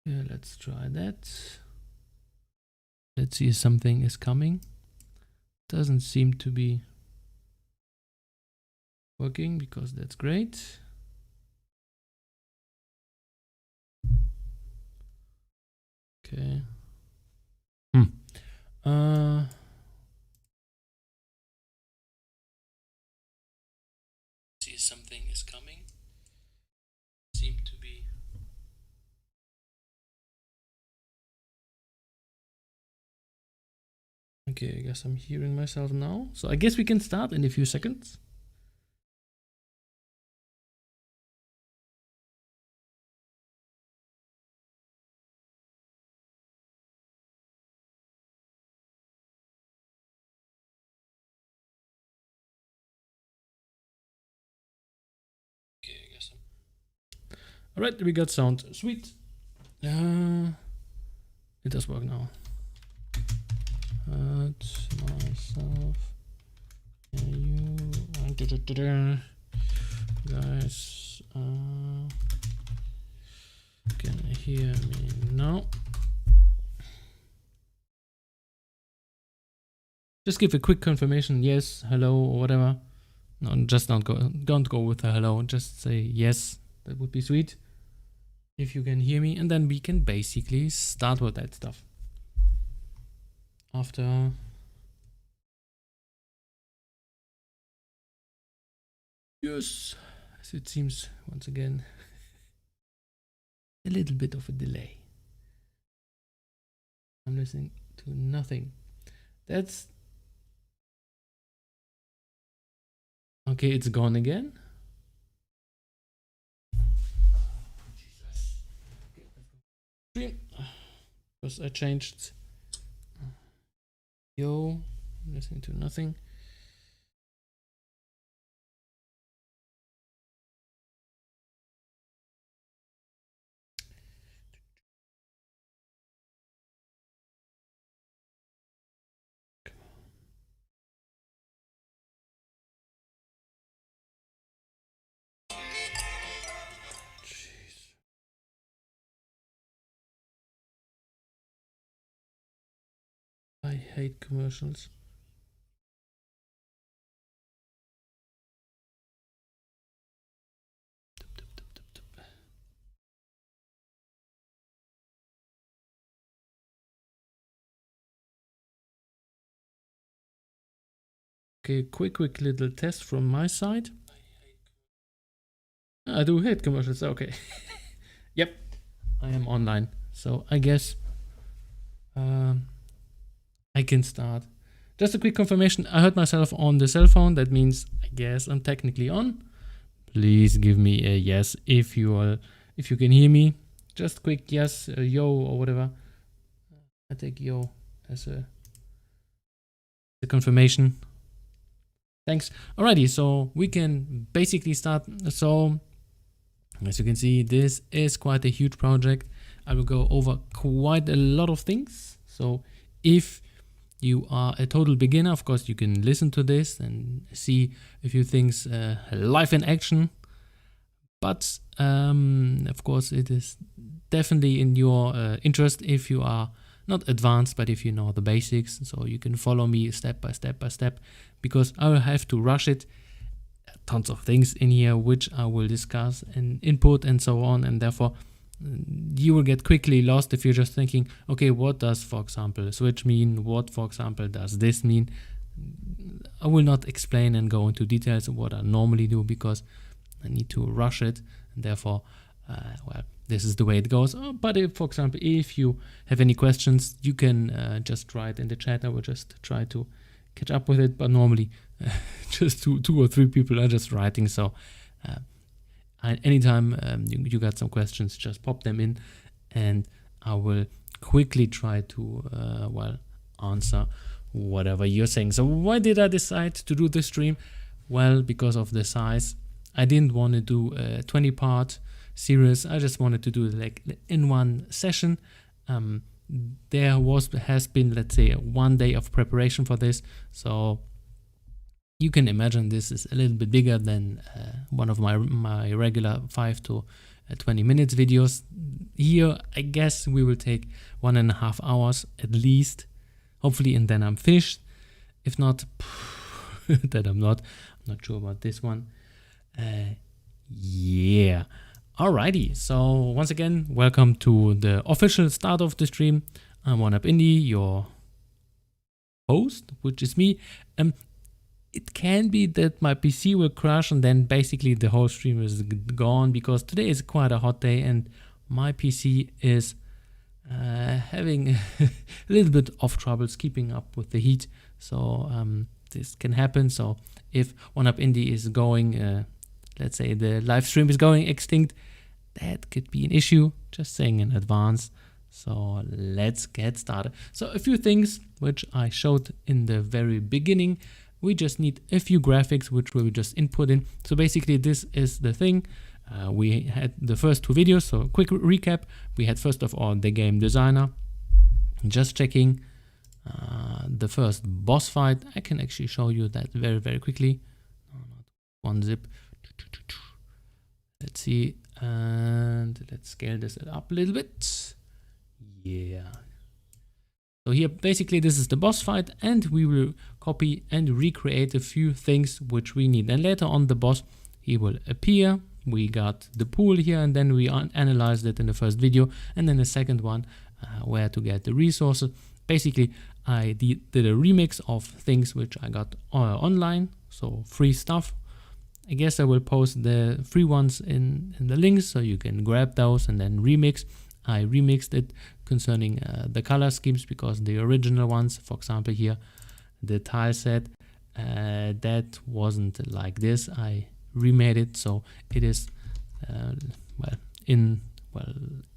Yeah, let's try that. Let's see if something is coming. Doesn't seem to be working because that's great. Okay. See, something is coming. Seem to be. Okay, I guess I'm hearing myself now. So I guess we can start in a few seconds. Okay, I guess I'm... All right, we got sound. Sweet. It does work now. Hurt myself. You guys can hear me now. Just give a quick confirmation, yes, hello, or whatever. No, just don't go with a hello. Just say yes. That would be sweet if you can hear me, and then we can basically start with that stuff. After yes, as it seems once again a little bit of a delay. I'm listening to nothing. That's okay. It's gone again. Because I changed. Yo, listening to nothing. I hate commercials. Okay, quick little test from my side. I do hate commercials. Okay. Yep, I am online, so I guess I can start. Just a quick confirmation. I heard myself on the cell phone. That means I guess I'm technically on. Please give me a yes if you can hear me. Just quick yes, yo or whatever. I take yo as a confirmation. Thanks. Alrighty, so we can basically start. So as you can see, this is quite a huge project. I will go over quite a lot of things. So if you are a total beginner, of course, you can listen to this and see a few things live in action. But of course, it is definitely in your interest if you are not advanced, but if you know the basics. So you can follow me step by step, because I will have to rush it. Tons of things in here which I will discuss and input and so on, and therefore you will get quickly lost if you're just thinking, okay, what does, for example, switch mean? What, for example, does this mean? I will not explain and go into details of what I normally do because I need to rush it, and therefore, well, this is the way it goes. But if, for example, if you have any questions, you can just write in the chat. I will just try to catch up with it, but normally just two or three people are just writing, so anytime you got some questions, just pop them in and I will quickly try to well, answer whatever you're saying. So why did I decide to do this stream? Well, because of the size. I didn't want to do a 20-part series. I just wanted to do it like in one session. There has been, let's say, 1 day of preparation for this, so you can imagine this is a little bit bigger than one of my regular 5 to 20 minutes videos. here I guess we will take 1.5 hours at least, hopefully, and then I'm finished. If not, then I'm not sure about this one. Yeah, alrighty, so once again, welcome to the official start of the stream. I'm OneUpIndie, your host, which is me. It can be that my PC will crash and then basically the whole stream is gone, because today is quite a hot day and my PC is having a little bit of troubles keeping up with the heat. So this can happen. So if OneUpIndie is going, let's say the live stream is going extinct, that could be an issue, just saying in advance. So let's get started. So a few things which I showed in the very beginning. We just need a few graphics which we will just input in. So basically this is the thing. We had the first two videos, so quick recap. We had first of all the game designer, just checking the first boss fight. I can actually show you that very quickly. No, not one zip. Let's see, and let's scale this up a little bit. Yeah. So here, basically, this is the boss fight, and we will copy and recreate a few things which we need. And later on, the boss, he will appear. We got the pool here, and then we analyzed it in the first video. And then the second one, where to get the resources. Basically, I did a remix of things which I got online, so free stuff. I guess I will post the free ones in the links, so you can grab those and then remix. I remixed it concerning the color schemes, because the original ones, for example here, the tile set, that wasn't like this. I remade it so it is in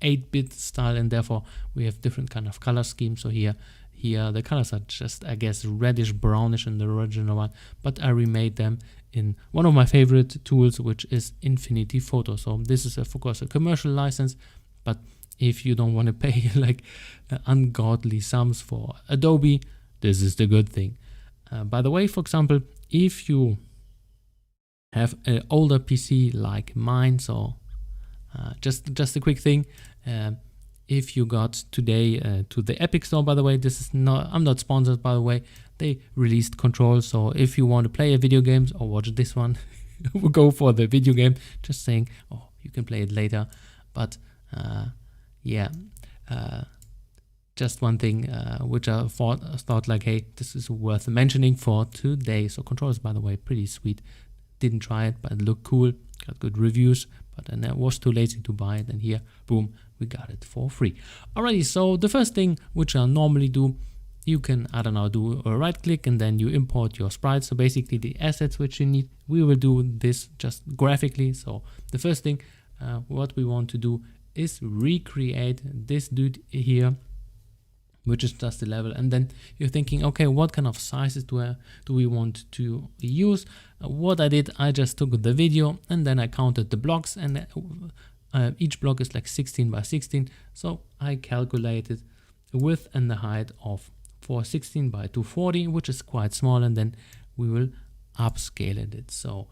8-bit style, and therefore we have different kind of color schemes. So here the colors are just, I guess, reddish brownish in the original one, but I remade them in one of my favorite tools, which is Infinity Photo. So this is of course a commercial license, but if you don't want to pay like ungodly sums for Adobe, this is the good thing. By the way, for example, if you have an older PC like mine, so just a quick thing, if you got today to the Epic Store, by the way, this is not, I'm not sponsored, by the way, they released Control. So if you want to play a video games or watch this one, we'll go for the video game. Just saying, oh, you can play it later, but yeah, just one thing which I thought like, hey, this is worth mentioning for today. So Control is, by the way, pretty sweet. Didn't try it, but it looked cool, got good reviews, but then I was too lazy to buy it, and here, boom, we got it for free. Alrighty, so the first thing which I normally do, you can, I don't know, do a right click and then you import your sprites. So basically the assets which you need, we will do this just graphically. So the first thing what we want to do is recreate this dude here, which is just the level. And then you're thinking, okay, what kind of sizes do we want to use? What I did, I just took the video and then I counted the blocks, and each block is like 16 by 16. So I calculated the width and the height of 416 by 240, which is quite small, and then we will upscale it. So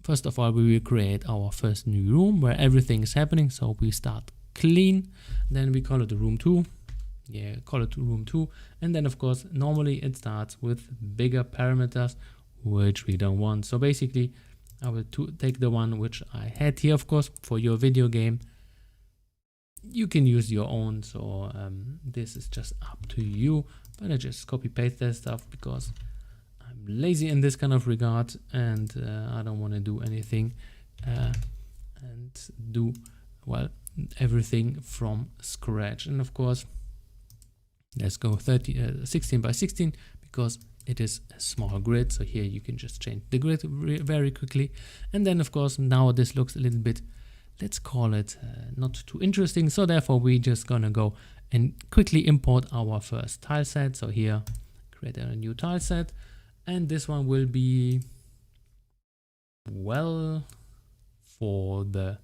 first of all, we will create our first new room where everything is happening. So we start clean, then we call it room 2. Yeah, call it room 2. And then of course, normally it starts with bigger parameters, which we don't want. So basically, I will take the one which I had here, of course, for your video game. You can use your own, so this is just up to you. But I just copy paste that stuff because I'm lazy in this kind of regard, and I don't want to do anything and do, well, everything from scratch. And of course, let's go 16 by 16 because it is a small grid. So here you can just change the grid very quickly. And then of course, now this looks a little bit, let's call it not too interesting. So therefore we just gonna go and quickly import our first tile set. So here, create a new tile set. And this one will be, well, for the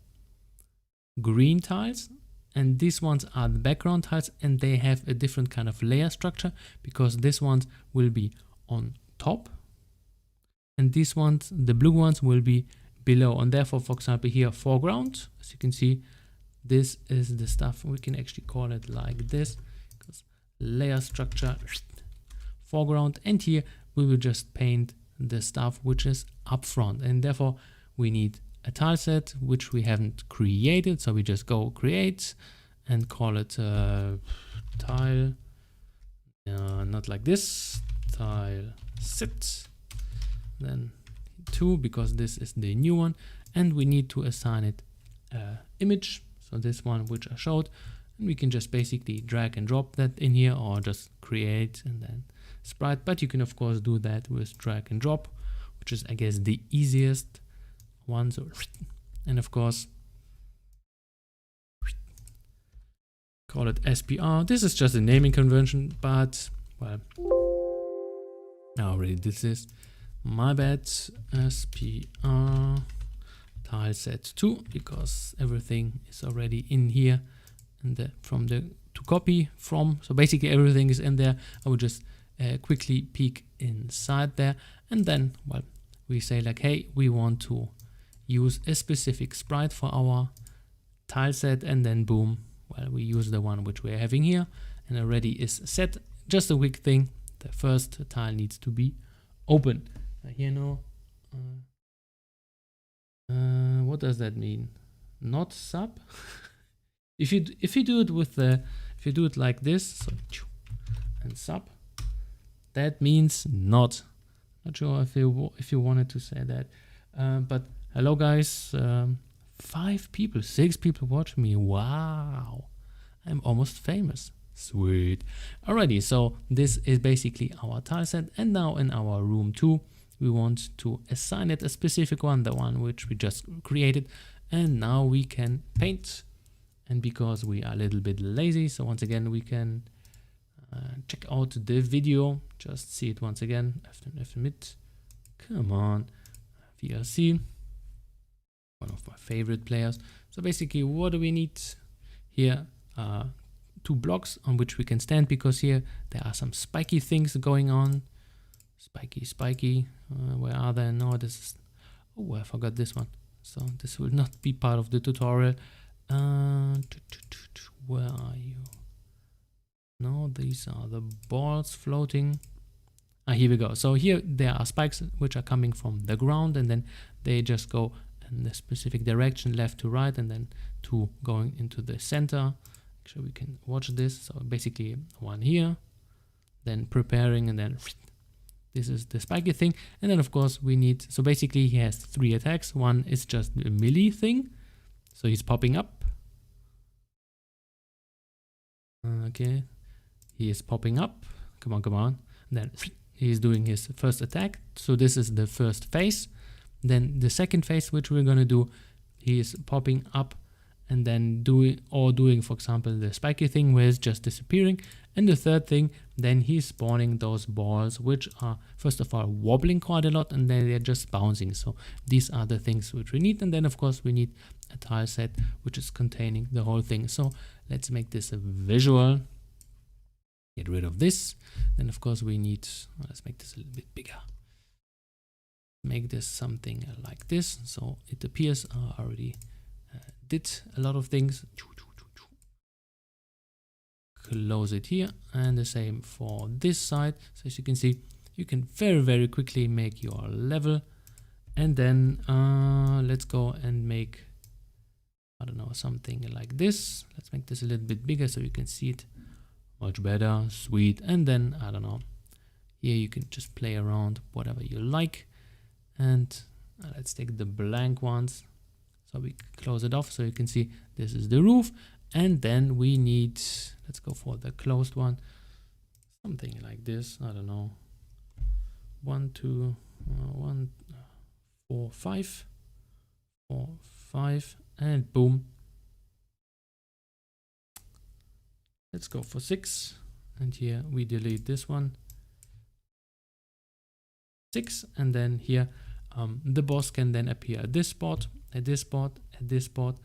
green tiles. And these ones are the background tiles, and they have a different kind of layer structure because this ones will be on top and these ones, the blue ones, will be below. And therefore, for example, here foreground, as you can see, this is the stuff. We can actually call it like this, because layer structure, foreground, and here we will just paint the stuff which is up front, and therefore we need a tile set which we haven't created. So we just go create and call it tile, not like this, tile set, then 2, because this is the new one, and we need to assign it image, so this one which I showed, and we can just basically drag and drop that in here, or just create and then sprite. But you can of course do that with drag and drop, which is I guess the easiest one. So, and of course call it SPR. This is just a naming convention, but well, I already did this, my bad. SPR tile set 2, because everything is already in here, and from the to copy from, so basically everything is in there. I will just quickly peek inside there, and then well, we say like, hey, we want to use a specific sprite for our tile set, and then boom, well, we use the one which we're having here, and already is set. Just a quick thing, the first tile needs to be open. Here now, what does that mean? Not sub? if you do it with the, if you do it like this, so and sub, that means not. Not sure if you wanted to say that, but hello guys, 5 people, 6 people watch me. Wow, I'm almost famous. Sweet. Alrighty, so this is basically our tile set, and now in our room 2 we want to assign it a specific one, the one which we just created, and now we can paint. And because we are a little bit lazy, so once again we can check out the video, just see it once again. After mid, come on, VLC, one of my favorite players. So basically, what do we need here? 2 blocks on which we can stand, because here there are some spiky things going on. Spiky, where are they? No, this is, oh, I forgot this one, so this will not be part of the tutorial. Where are you? No, these are the balls floating. Here we go. So here there are spikes which are coming from the ground, and then they just go in the specific direction, left to right, and then 2 going into the center. Actually, we can watch this. So basically 1 here, then preparing, and then this is the spiky thing. And then of course we need, so basically he has 3 attacks. One is just a melee thing, so he's popping up. Okay, he is popping up. Come on. And then he's doing his first attack. So this is the first phase. Then the second phase, which we're gonna do, he is popping up and then doing, for example, the spiky thing where it's just disappearing. And the third thing, then he's spawning those balls, which are first of all wobbling quite a lot, and then they're just bouncing. So these are the things which we need. And then of course we need a tile set which is containing the whole thing. So let's make this a visual. Get rid of this. Then of course we need, let's make this a little bit bigger. Make this something like this. So it appears I already did a lot of things. Close it here, and the same for this side. So as you can see, you can very quickly make your level, and then let's go and make, I don't know, something like this. Let's make this a little bit bigger so you can see it much better. Sweet. And then I don't know, here you can just play around whatever you like, and let's take the blank ones. So we close it off so you can see this is the roof. And then we need, let's go for the closed one, something like this. I don't know, 1, 2, 1, 4, 5, 4, 5, and boom. Let's go for 6, and here we delete this one. 6, and then here the boss can then appear at this spot, at this spot, at this spot,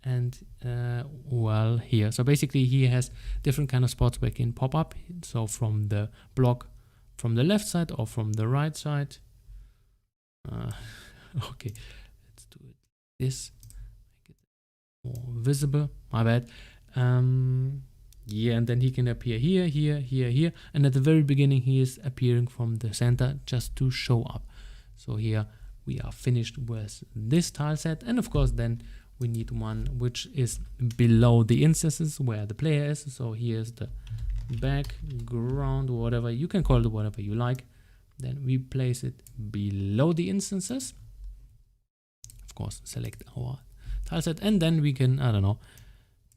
and well, here. So basically he has different kind of spots where he can pop up. So from the block from the left side or from the right side. Okay, let's do it this. Make it more visible, my bad. Yeah, and then he can appear here, here, here, here, and at the very beginning he is appearing from the center just to show up. So here we are finished with this tile set, and of course then we need one which is below the instances where the player is. So here's the background, whatever you can call it, whatever you like. Then we place it below the instances. Of course, select our tile set, and then we can, I don't know,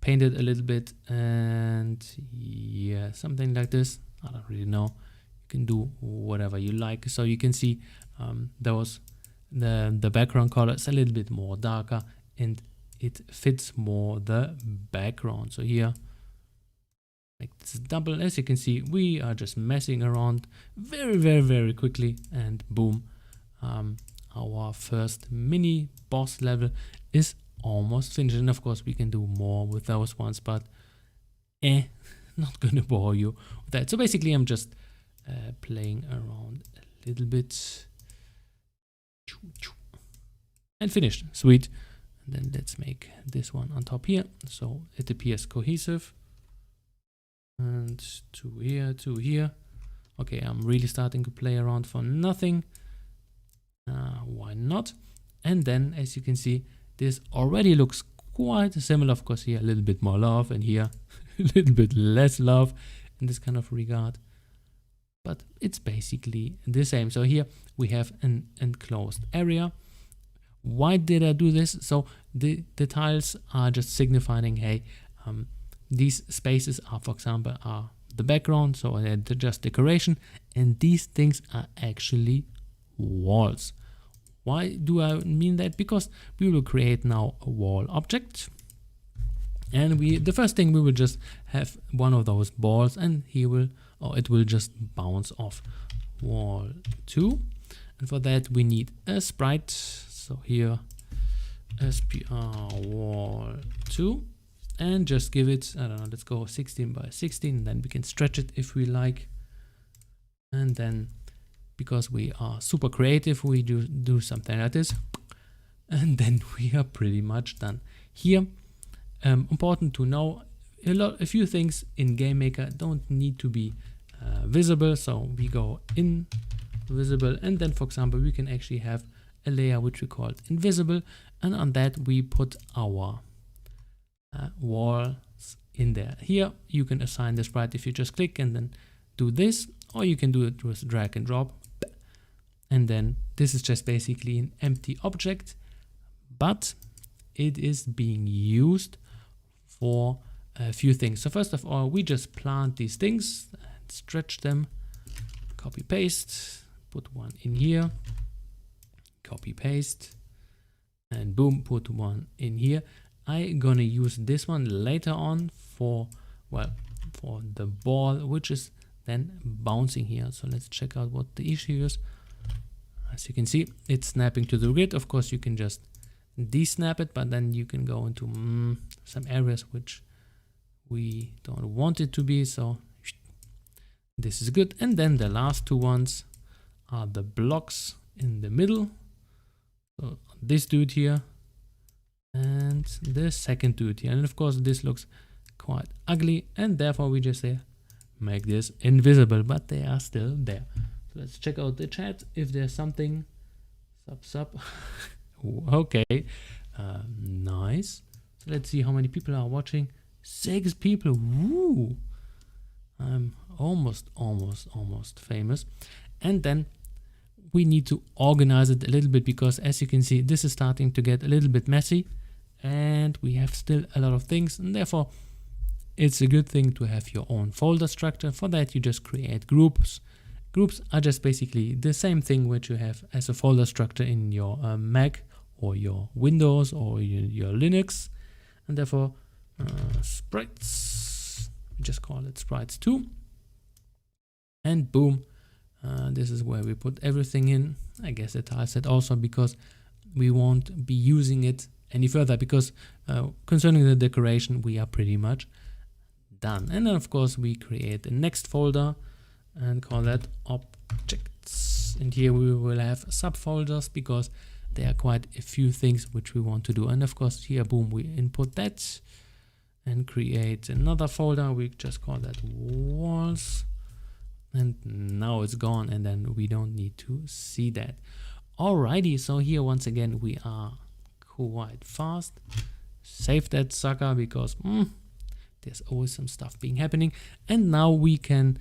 paint it a little bit, and yeah, something like this. I don't really know. You can do whatever you like. So you can see the background color is a little bit more darker, and it fits more the background. So here, make this double. As you can see, we are just messing around very, very, very quickly, and boom, our first mini boss level is almost finished. And of course we can do more with those ones, but not gonna bore you with that. So basically I'm just playing around a little bit and finished. Sweet. And then let's make this one on top here so it appears cohesive, and to here, to here. Okay, I'm really starting to play around for nothing. Why not? And then as you can see, this already looks quite similar. Of course, here a little bit more love, and here a little bit less love in this kind of regard. But it's basically the same. So here we have an enclosed area. Why did I do this? So the tiles are just signifying, hey, these spaces are, for example, are the background, so they're just decoration, and these things are actually walls. Why do I mean that? Because we will create now a wall object, and the first thing we will just have one of those balls, and it will just bounce off wall 2, and for that we need a sprite. So here SPR wall 2, and just give it, I don't know, let's go 16 by 16, then we can stretch it if we like. And then because we are super creative, we do something like this, and then we are pretty much done. Here, important to know, a few things in GameMaker don't need to be visible, so we go invisible, and then for example we can actually have a layer which we call invisible, and on that we put our walls in there. Here you can assign the sprite if you just click and then do this, or you can do it with drag and drop. And then this is just basically an empty object, but it is being used for a few things. So first of all, we just plant these things and stretch them, copy paste, put one in here, copy paste, and boom, put one in here. I'm gonna use this one later on for the ball, which is then bouncing here. So let's check out what the issue is. As you can see, it's snapping to the grid. Of course, you can just desnap it, but then you can go into some areas which we don't want it to be. So this is good. And then the last two ones are the blocks in the middle. So this dude here and the second dude here. And of course, this looks quite ugly, and therefore we just say make this invisible, but they are still there. So let's check out the chat if there's something. Sub. Okay, nice. So let's see how many people are watching. 6 people. Woo! I'm almost famous. And then we need to organize it a little bit, because as you can see, this is starting to get a little bit messy, and we have still a lot of things, and therefore it's a good thing to have your own folder structure. For that, you just create groups. Groups are just basically the same thing which you have as a folder structure in your Mac or your Windows or your Linux, and therefore sprites, we just call it sprites 2, and boom, this is where we put everything in. I guess the tile set also, because we won't be using it any further, because concerning the decoration we are pretty much done. And then of course we create the next folder and call that objects, and here we will have subfolders, because there are quite a few things which we want to do. And of course here, boom, we input that and create another folder. We just call that walls, and now it's gone, and then we don't need to see that. Alrighty, so here once again we are quite fast. Save that sucker because there's always some stuff being happening. And now we can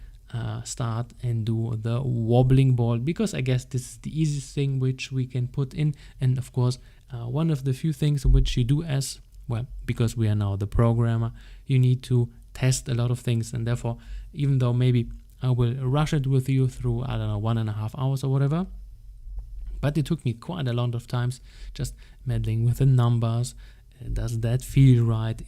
start and do the wobbling ball, because I guess this is the easiest thing which we can put in. And of course one of the few things which you do as well, because we are now the programmer, you need to test a lot of things. And therefore, even though maybe I will rush it with you through, I don't know, 1.5 hours or whatever, but it took me quite a lot of times just meddling with the numbers. Does that feel right?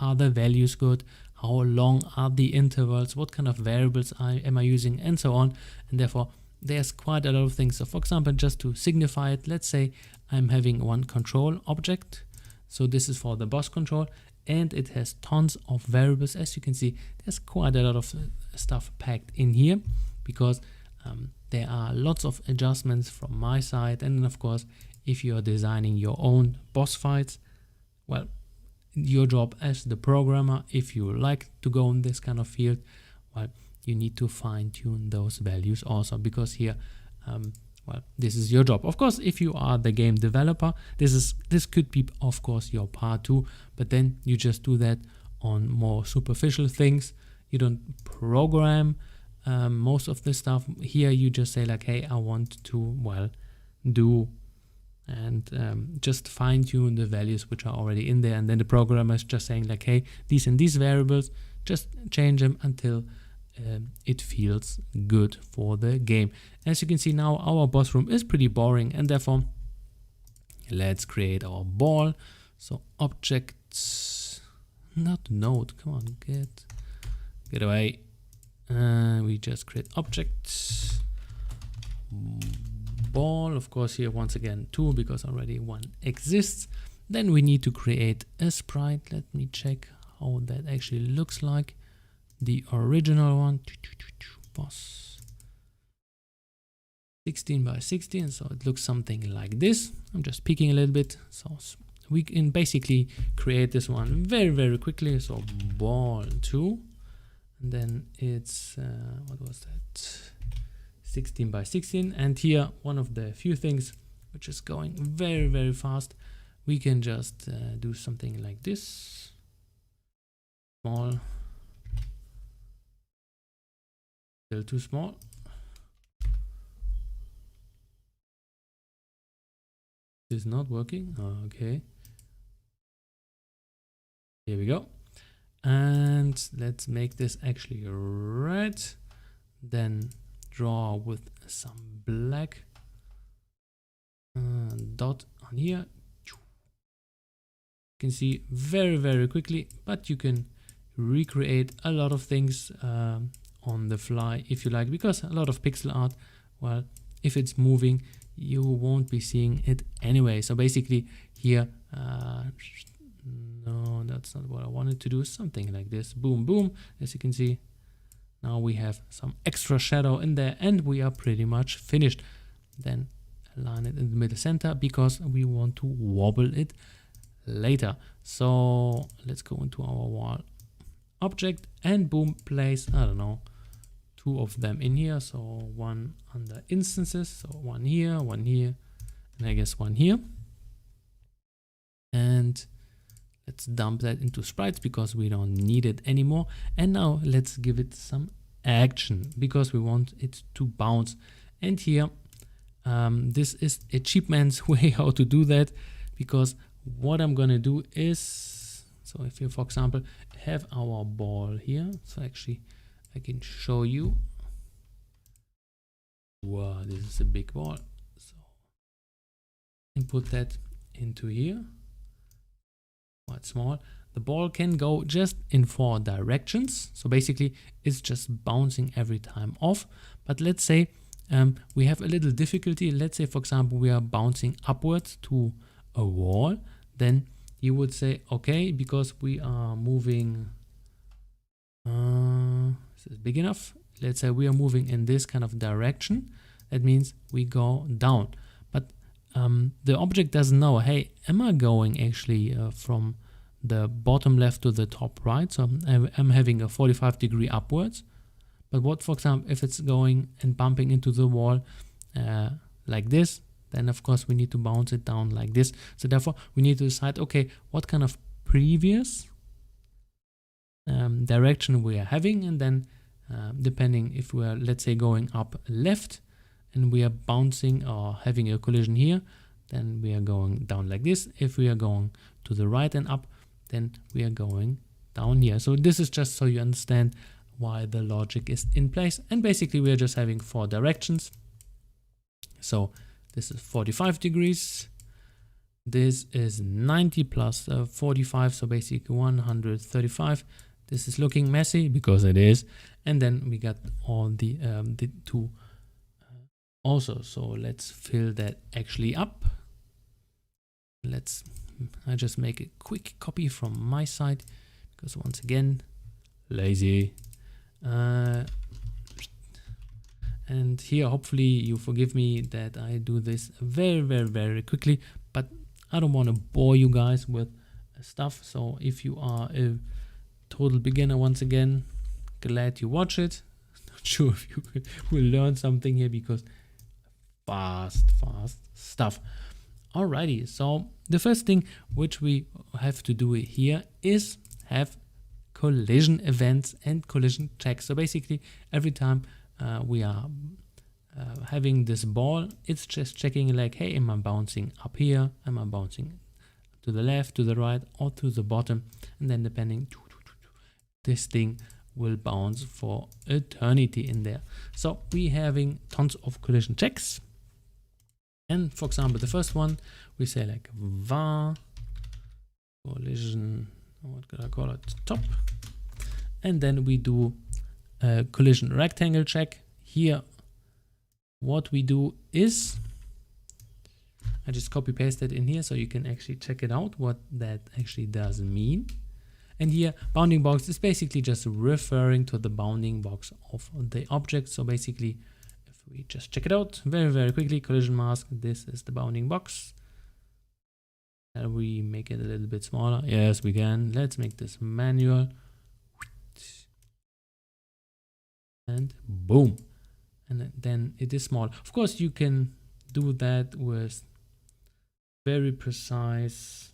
Are the values good? How long are the intervals? What kind of variables am I using? And so on. And therefore, there's quite a lot of things. So for example, just to signify it, let's say I'm having one control object. So this is for the boss control, and it has tons of variables. As you can see, there's quite a lot of stuff packed in here, because there are lots of adjustments from my side. And then of course, if you're designing your own boss fights, well, your job as the programmer, if you like to go in this kind of field, well, you need to fine tune those values also, because here, well, this is your job. Of course, if you are the game developer, this could be, of course, your part too, but then you just do that on more superficial things. You don't program most of the stuff. Here you just say like, hey, I want to, well, do and just fine tune the values which are already in there. And then the programmer is just saying like, hey, these and these variables, just change them until it feels good for the game. As you can see now, our boss room is pretty boring, and therefore let's create our ball. So objects, not node, come on, get away. We just create objects, ball, of course here once again 2, because already one exists. Then we need to create a sprite. Let me check how that actually looks like. The original one, boss 16 by 16, so it looks something like this. I'm just peeking a little bit, so we can basically create this one very, very quickly. So ball 2, and then it's what was that, 16 by 16. And here, one of the few things which is going very, very fast, we can just do something like this. Small, still too small. This is not working. Okay, here we go. And let's make this actually red, then draw with some black dot on here. You can see very, very quickly, but you can recreate a lot of things on the fly if you like, because a lot of pixel art, well, if it's moving, you won't be seeing it anyway. So basically here, no, that's not what I wanted to do. Something like this, boom, boom. As you can see, now we have some extra shadow in there, and we are pretty much finished. Then align it in the middle center, because we want to wobble it later. So let's go into our wall object and boom, place, I don't know, 2 of them in here. So one under instances, so one here, and I guess one here. And let's dump that into sprites, because we don't need it anymore. And now let's give it some action, because we want it to bounce. And here, this is a cheap man's way how to do that, because what I'm gonna do is, so if you, for example, have our ball here, so actually I can show you. Wow, this is a big ball. So input that into here. Quite small. The ball can go just in 4 directions. So basically it's just bouncing every time off. But let's say we have a little difficulty. Let's say, for example, we are bouncing upwards to a wall. Then you would say, okay, because we are moving, is this big enough? Let's say we are moving in this kind of direction. That means we go down. But the object doesn't know, hey, am I going actually from the bottom left to the top right? So I'm having a 45-degree upwards. But what, for example, if it's going and bumping into the wall like this, then of course we need to bounce it down like this. So therefore we need to decide, okay, what kind of previous direction we are having, and then depending if we are, let's say, going up left and we are bouncing or having a collision here, then we are going down like this. If we are going to the right and up, then we are going down here. So this is just so you understand why the logic is in place. And basically we are just having 4 directions. So this is 45 degrees. This is 90 plus 45, so basically 135. This is looking messy because it is. And then we got all the 2 also. So let's fill that actually up. I just make a quick copy from my side because once again, lazy. And here, hopefully you forgive me that I do this very quickly, but I don't want to bore you guys with stuff. So if you are a total beginner, once again, glad you watch it. Not sure if you will learn something here because fast stuff. Alrighty, so the first thing which we have to do here is have collision events and collision checks. So basically every time we are having this ball, it's just checking like, hey, am I bouncing up here? Am I bouncing to the left, to the right, or to the bottom? And then depending, this thing will bounce for eternity in there. So we're having tons of collision checks. And for example, the first one, we say like var collision, what could I call it, top. And then we do a collision rectangle check. Here, what we do is, I just copy paste it in here so you can actually check it out, what that actually does mean. And here, bounding box is basically just referring to the bounding box of the object. So basically, if we just check it out very quickly, collision mask, this is the bounding box. Can we make it a little bit smaller? Yes, we can. Let's make this manual. And boom. And then it is small. Of course, you can do that with very precise,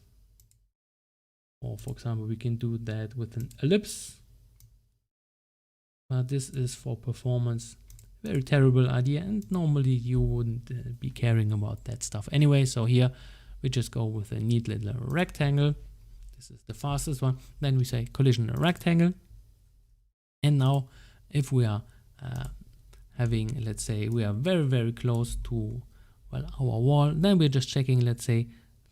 or for example, we can do that with an ellipse. But this is for performance. Very terrible idea, and normally you wouldn't be caring about that stuff anyway. So here we just go with a neat little rectangle. This is the fastest one. Then we say collision rectangle. And now if we are having, let's say we are very close to, well, our wall, then we're just checking, let's say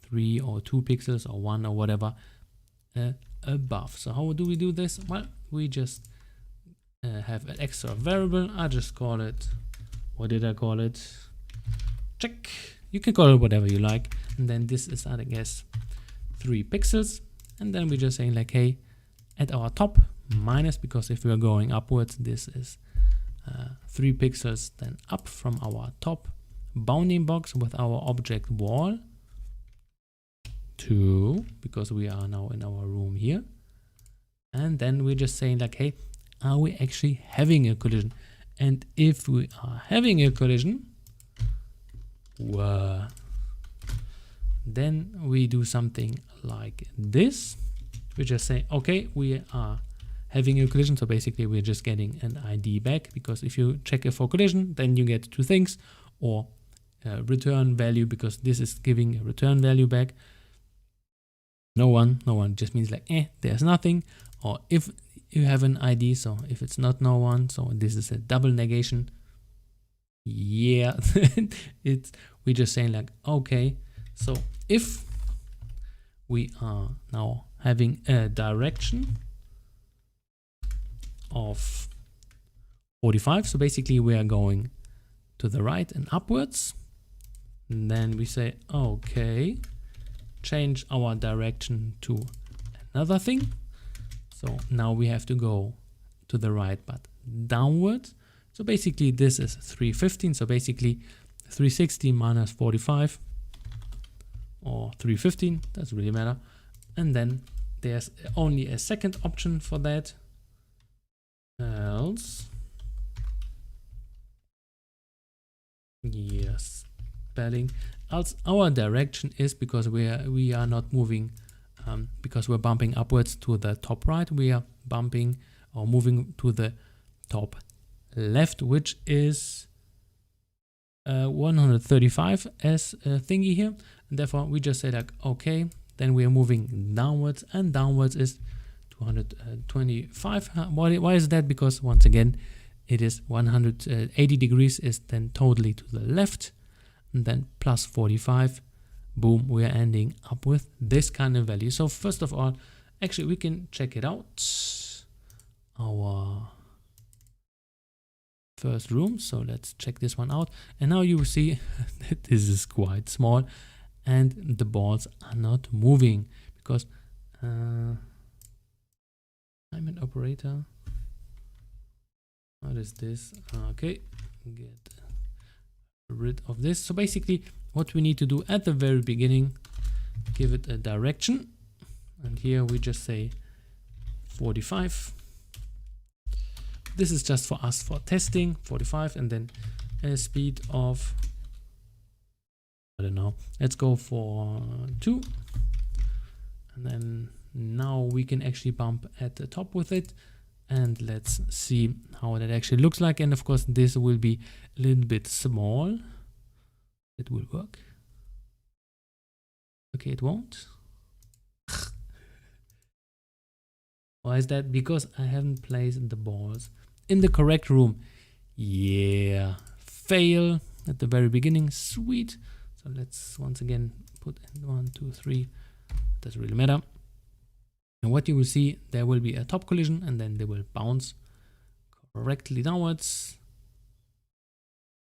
3 or 2 pixels or 1 or whatever above. So how do we do this? Well, we just have an extra variable. I just call it, what did I call it? Check. You can call it whatever you like. And then this is, I guess, 3 pixels. And then we're just saying like, hey, at our top minus, because if we are going upwards, this is 3 pixels then up from our top bounding box with our object wall. 2, because we are now in our room here. And then we're just saying like, hey, are we actually having a collision? And if we are having a collision, then we do something like this. We just say, okay, we are having a collision. So basically we're just getting an ID back, because if you check it for collision, then you get 2 things, or return value, because this is giving a return value back. No one just means like, there's nothing. Or if you have an ID, so if it's not no one, so this is a double negation. Yeah, we're just saying like, okay, so if we are now having a direction of 45, so basically we are going to the right and upwards, and then we say, okay, change our direction to another thing. So now we have to go to the right but downwards. So basically this is 315, so basically 360 minus 45, or 315, doesn't really matter. And then there's only a second option for that, else, yes, spelling, else our direction is, because we are not moving, because we're bumping upwards to the top right, we are bumping or moving to the top left, which is 135 as a thingy here, and therefore we just say like okay, then we are moving downwards, and downwards is 225. Why is that? Because once again it is 180 degrees is then totally to the left, and then plus 45, boom, we are ending up with this kind of value. So first of all, actually we can check it out, our first room. So let's check this one out, and now you will see that this is quite small and the balls are not moving because I'm an operator. What is this? Okay, get rid of this. So basically what we need to do at the very beginning, give it a direction, and here we just say 45. This is just for us for testing, 45, and then a speed of, I don't know, let's go for 2. And then now we can actually bump at the top with it, and let's see how that actually looks like. And of course this will be a little bit small. It will work. Okay, it won't. Why is that? Because I haven't placed the balls in the correct room. Yeah, fail at the very beginning. Sweet. So let's once again put in 1, 2, 3. Doesn't really matter. And what you will see, there will be a top collision, and then they will bounce correctly downwards,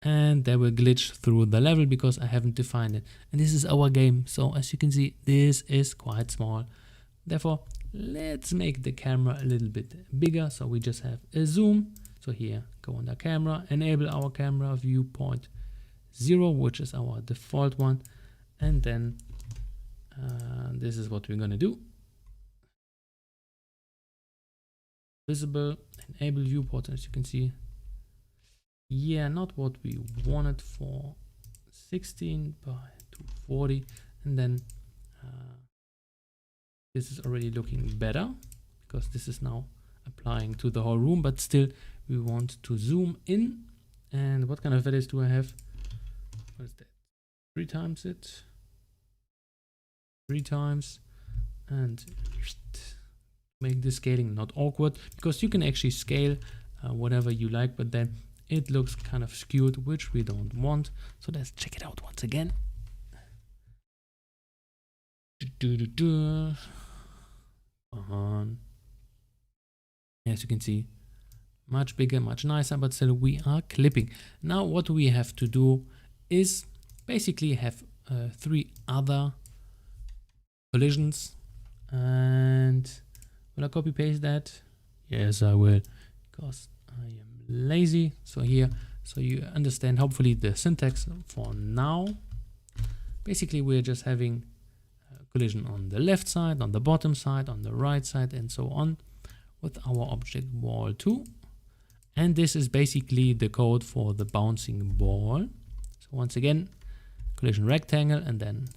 and they will glitch through the level because I haven't defined it. And this is our game. So as you can see, this is quite small. Therefore, let's make the camera a little bit bigger. So we just have a zoom. So here, go on the camera, enable our camera viewpoint 0, which is our default one. And then this is what we're going to do. Visible, enable viewport, as you can see. Yeah, not what we wanted for 16 by 240. And then this is already looking better because this is now applying to the whole room, but still we want to zoom in. And what kind of values do I have? What is that? 3 times it. 3 times, and make the scaling not awkward, because you can actually scale whatever you like, but then it looks kind of skewed, which we don't want. So let's check it out once again. As you can see, much bigger, much nicer, but still we are clipping. Now what we have to do is basically have 3 other collisions. And will I copy paste that? Yes, I will, because I am lazy. So here, so you understand hopefully the syntax for now. Basically we're just having a collision on the left side, on the bottom side, on the right side, and so on with our object wall 2. And this is basically the code for the bouncing ball. So once again, collision rectangle, and then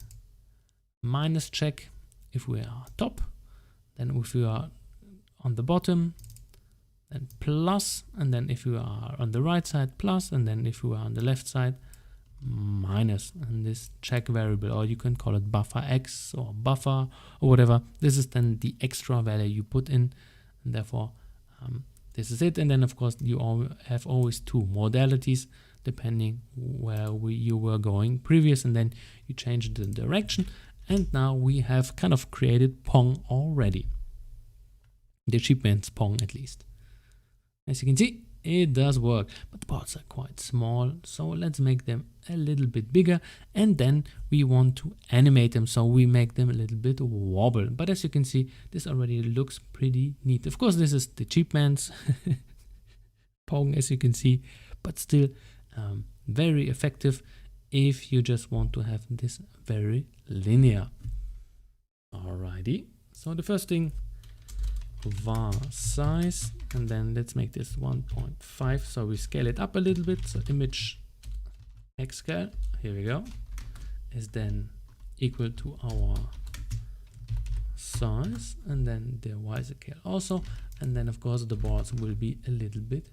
minus check if we are top, then if we are on the bottom, then plus, and then if you are on the right side, plus, and then if you are on the left side, minus. And this check variable, or you can call it buffer x or buffer or whatever, this is then the extra value you put in, and therefore this is it. And then of course you have always 2 modalities depending where you were going previous, and then you change the direction. And now we have kind of created Pong already. The achievements Pong, at least. As you can see, it does work, but the parts are quite small. So let's make them a little bit bigger. And then we want to animate them. So we make them a little bit wobble. But as you can see, this already looks pretty neat. Of course, this is the achievements Pong, as you can see, but still very effective. if you just want to have this very linear. Alrighty, so the first thing, var size, and then let's make this 1.5, so we scale it up a little bit. So image x scale, here we go, is then equal to our size, and then the y scale also, and then of course the boards will be a little bit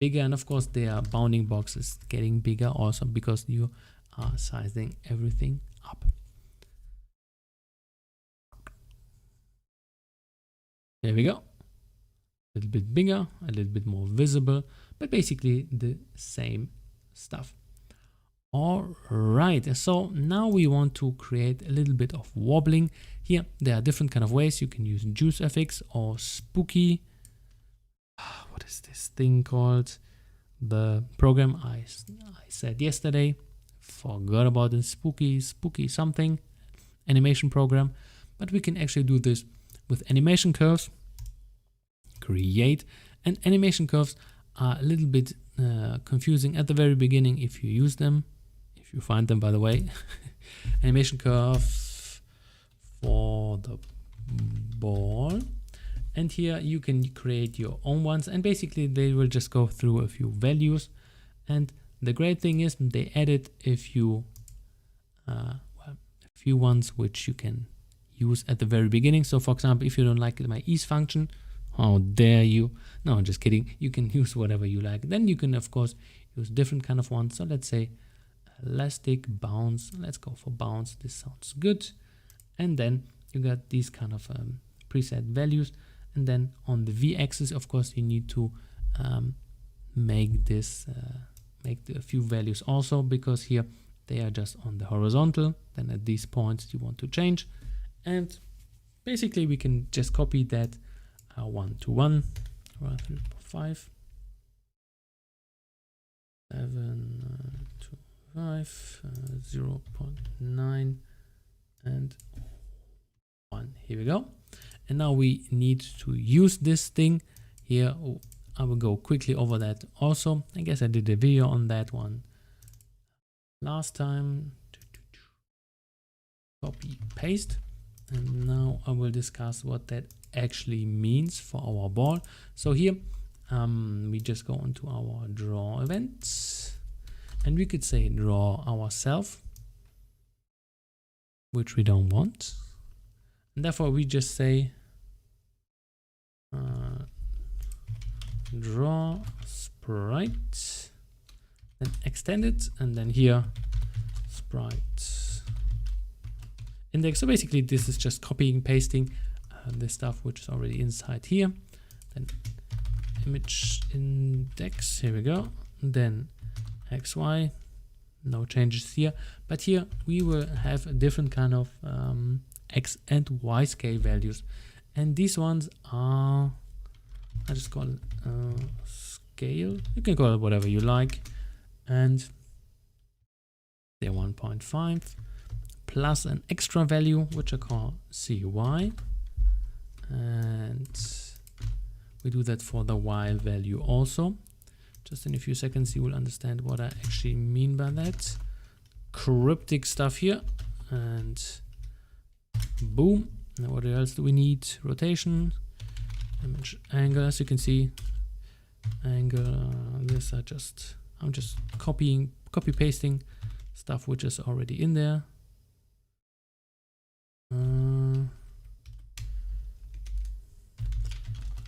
bigger, and of course their bounding box is getting bigger also because you are sizing everything up. There we go. A little bit bigger, a little bit more visible, but basically the same stuff. All right, so now we want to create a little bit of wobbling. Here there are different kind of ways. You can use juice fx or spooky. What is this thing called? The program I said yesterday. Forgot about the spooky something animation program. But we can actually do this with animation curves. Create, and animation curves are a little bit confusing at the very beginning if you use them. If you find them, by the way. Animation curve for the ball. And here you can create your own ones, and basically they will just go through a few values. And the great thing is they added a few ones which you can use at the very beginning. So for example, if you don't like my ease function, how dare you? No, I'm just kidding. You can use whatever you like. Then you can of course use different kind of ones. So let's say elastic bounce. Let's go for bounce. This sounds good. And then you got these kind of preset values. And then on the v-axis, of course, you need to make this a few values also, because here they are just on the horizontal. Then at these points you want to change, and basically we can just copy that 1 to 1, 3, 5, 7 to 5, 0.9, and 1. Here we go. And now we need to use this thing here. Oh, I will go quickly over that also. I guess I did a video on that one last time. Copy, paste. And now I will discuss what that actually means for our ball. So here we just go into our draw events, and we could say draw ourselves, which we don't want. And therefore we just say draw sprite, then extend it, and then here sprite index. So basically this is just copying, pasting the stuff which is already inside here. Then image index, here we go. And then xy, no changes here, but here we will have a different kind of x and y scale values, and these ones are, I just call it scale. You can call it whatever you like, and they're 1.5 plus an extra value which I call cy, and we do that for the y value also. Just in a few seconds you will understand what I actually mean by that. Cryptic stuff here, and boom. Now what else do we need? Rotation, image angle, as you can see, angle, this I'm just copy pasting stuff which is already in there.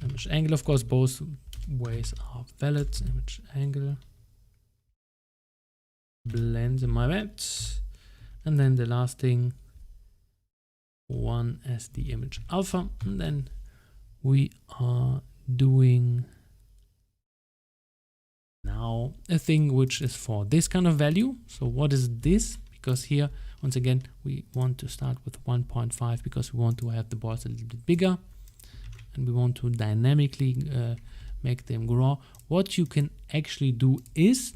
Image angle, of course, both ways are valid. Image angle, blend my mat, and then the last thing, one as the image alpha, and then we are doing now a thing which is for this kind of value. So what is this? Because here once again we want to start with 1.5 because we want to have the balls a little bit bigger, and we want to dynamically make them grow. What you can actually do is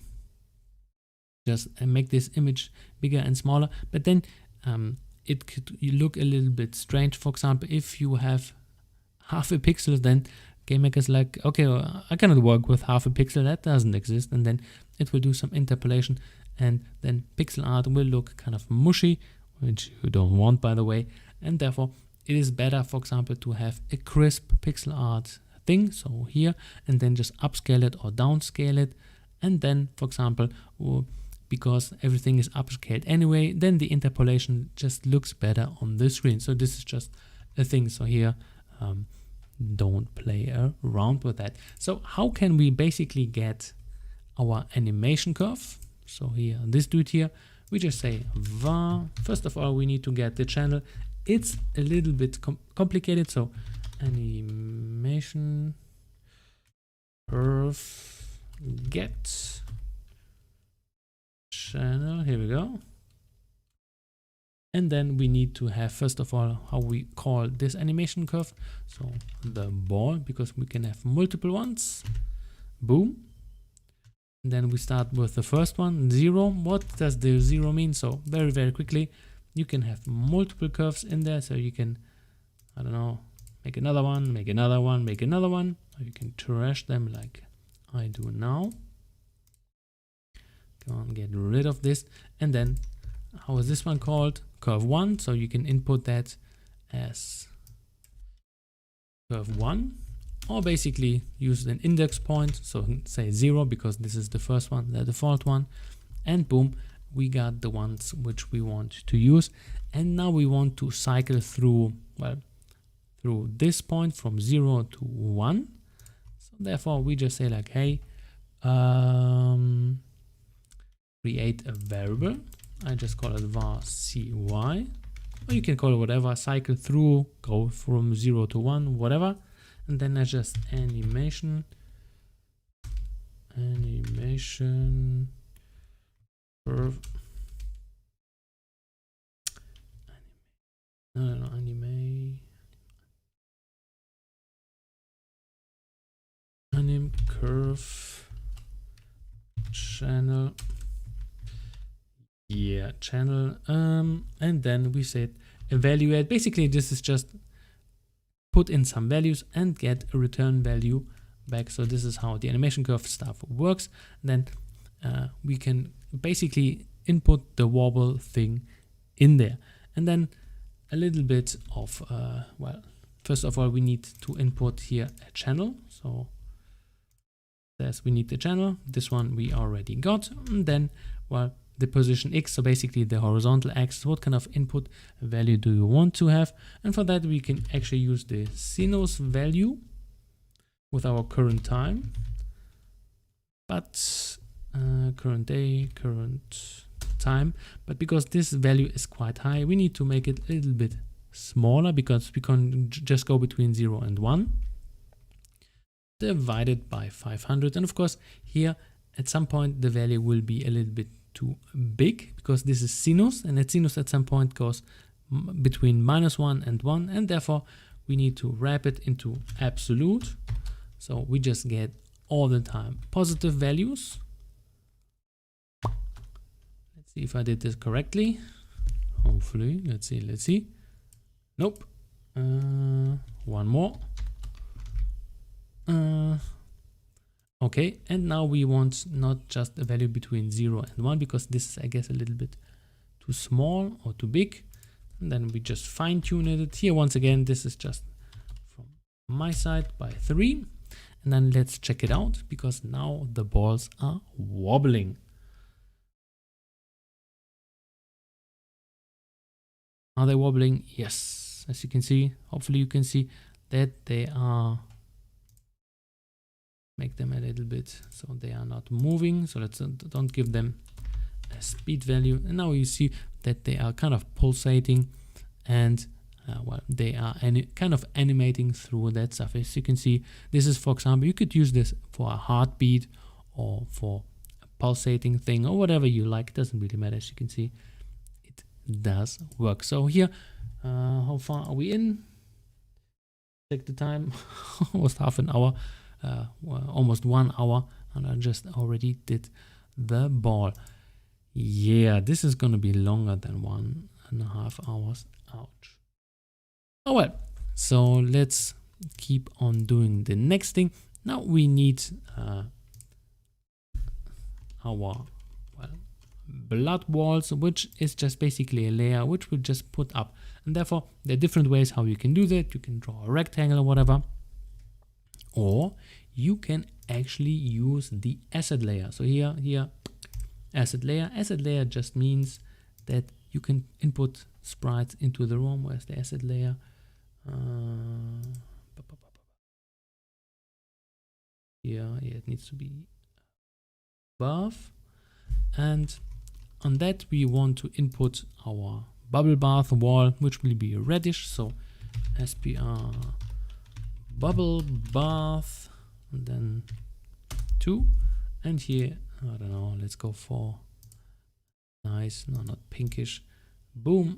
just make this image bigger and smaller, but then it could look a little bit strange. For example, if you have half a pixel, then GameMaker is like, okay, I cannot work with half a pixel, that doesn't exist, and then it will do some interpolation and then pixel art will look kind of mushy, which you don't want, by the way, and therefore it is better, for example, to have a crisp pixel art thing, so here, and then just upscale it or downscale it, and then, for example, because everything is upscaled anyway, then the interpolation just looks better on the screen. So this is just a thing. So here, don't play around with that. So how can we basically get our animation curve? So here, this dude here, we just say var. First of all, we need to get the channel. It's a little bit complicated. So animation curve get channel, here we go. And then we need to have, first of all, how we call this animation curve. So the ball, because we can have multiple ones. Boom. And then we start with the first one, 0. What does the 0 mean? So very, very quickly, you can have multiple curves in there. So you can, I don't know, make another one, make another one, make another one. Or you can trash them like I do now. Come on, get rid of this. And then how is this one called? Curve 1. So you can input that as curve 1, or basically use an index point. So say 0 because this is the first one, the default one. And boom, we got the ones which we want to use. And now we want to cycle through, well, through this point from 0 to 1. So therefore we just say like, hey, create a variable. I just call it var cy, or you can call it whatever, cycle through, go from 0 to 1, whatever. And then I just animation curve, anim curve channel. Yeah, channel, and then we said evaluate. Basically, this is just put in some values and get a return value back. So this is how the animation curve stuff works. Then we can basically input the wobble thing in there, and then a little bit of well, first of all, we need to input here a channel. So there's, we need the channel. This one we already got, and then, well, the position X, so basically the horizontal axis, what kind of input value do you want to have? And for that we can actually use the sinus value with our current time, but current day, current time, but because this value is quite high, we need to make it a little bit smaller, because we can just go between 0 and 1, divided by 500. And of course here at some point the value will be a little bit too big, because this is sinus, and at sinus at some point goes between -1 and 1, and therefore we need to wrap it into absolute. So we just get all the time positive values. Let's see if I did this correctly. Hopefully, let's see. Nope. One more. Okay, and now we want not just a value between 0 and 1, because this is, I guess, a little bit too small or too big. And then we just fine tune it. Here, once again, this is just from my side by 3. And then let's check it out, because now the balls are wobbling. Are they wobbling? Yes. As you can see, hopefully you can see that they are. Make them a little bit so they are not moving. So let's don't give them a speed value. And now you see that they are kind of pulsating, and well, they are kind of animating through that stuff. As you can see, this is, for example, you could use this for a heartbeat or for a pulsating thing or whatever you like. It doesn't really matter. As you can see, it does work. So here, how far are we in? Check the time. Almost half an hour. Well, almost 1 hour, and I just already did the ball. Yeah, this is gonna be longer than 1.5 hours. Ouch. Oh well, so let's keep on doing the next thing. Now we need our, well, blood walls, which is just basically a layer which we just put up. And therefore, there are different ways how you can do that. You can draw a rectangle or whatever, or you can actually use the asset layer. So here, asset layer. Asset layer just means that you can input sprites into the ROM. Where's the asset layer? Here, it needs to be above, and on that we want to input our bubble bath wall, which will be reddish. So SPR bubble bath, and then 2, and here, I don't know, let's go for nice, no, not pinkish, boom,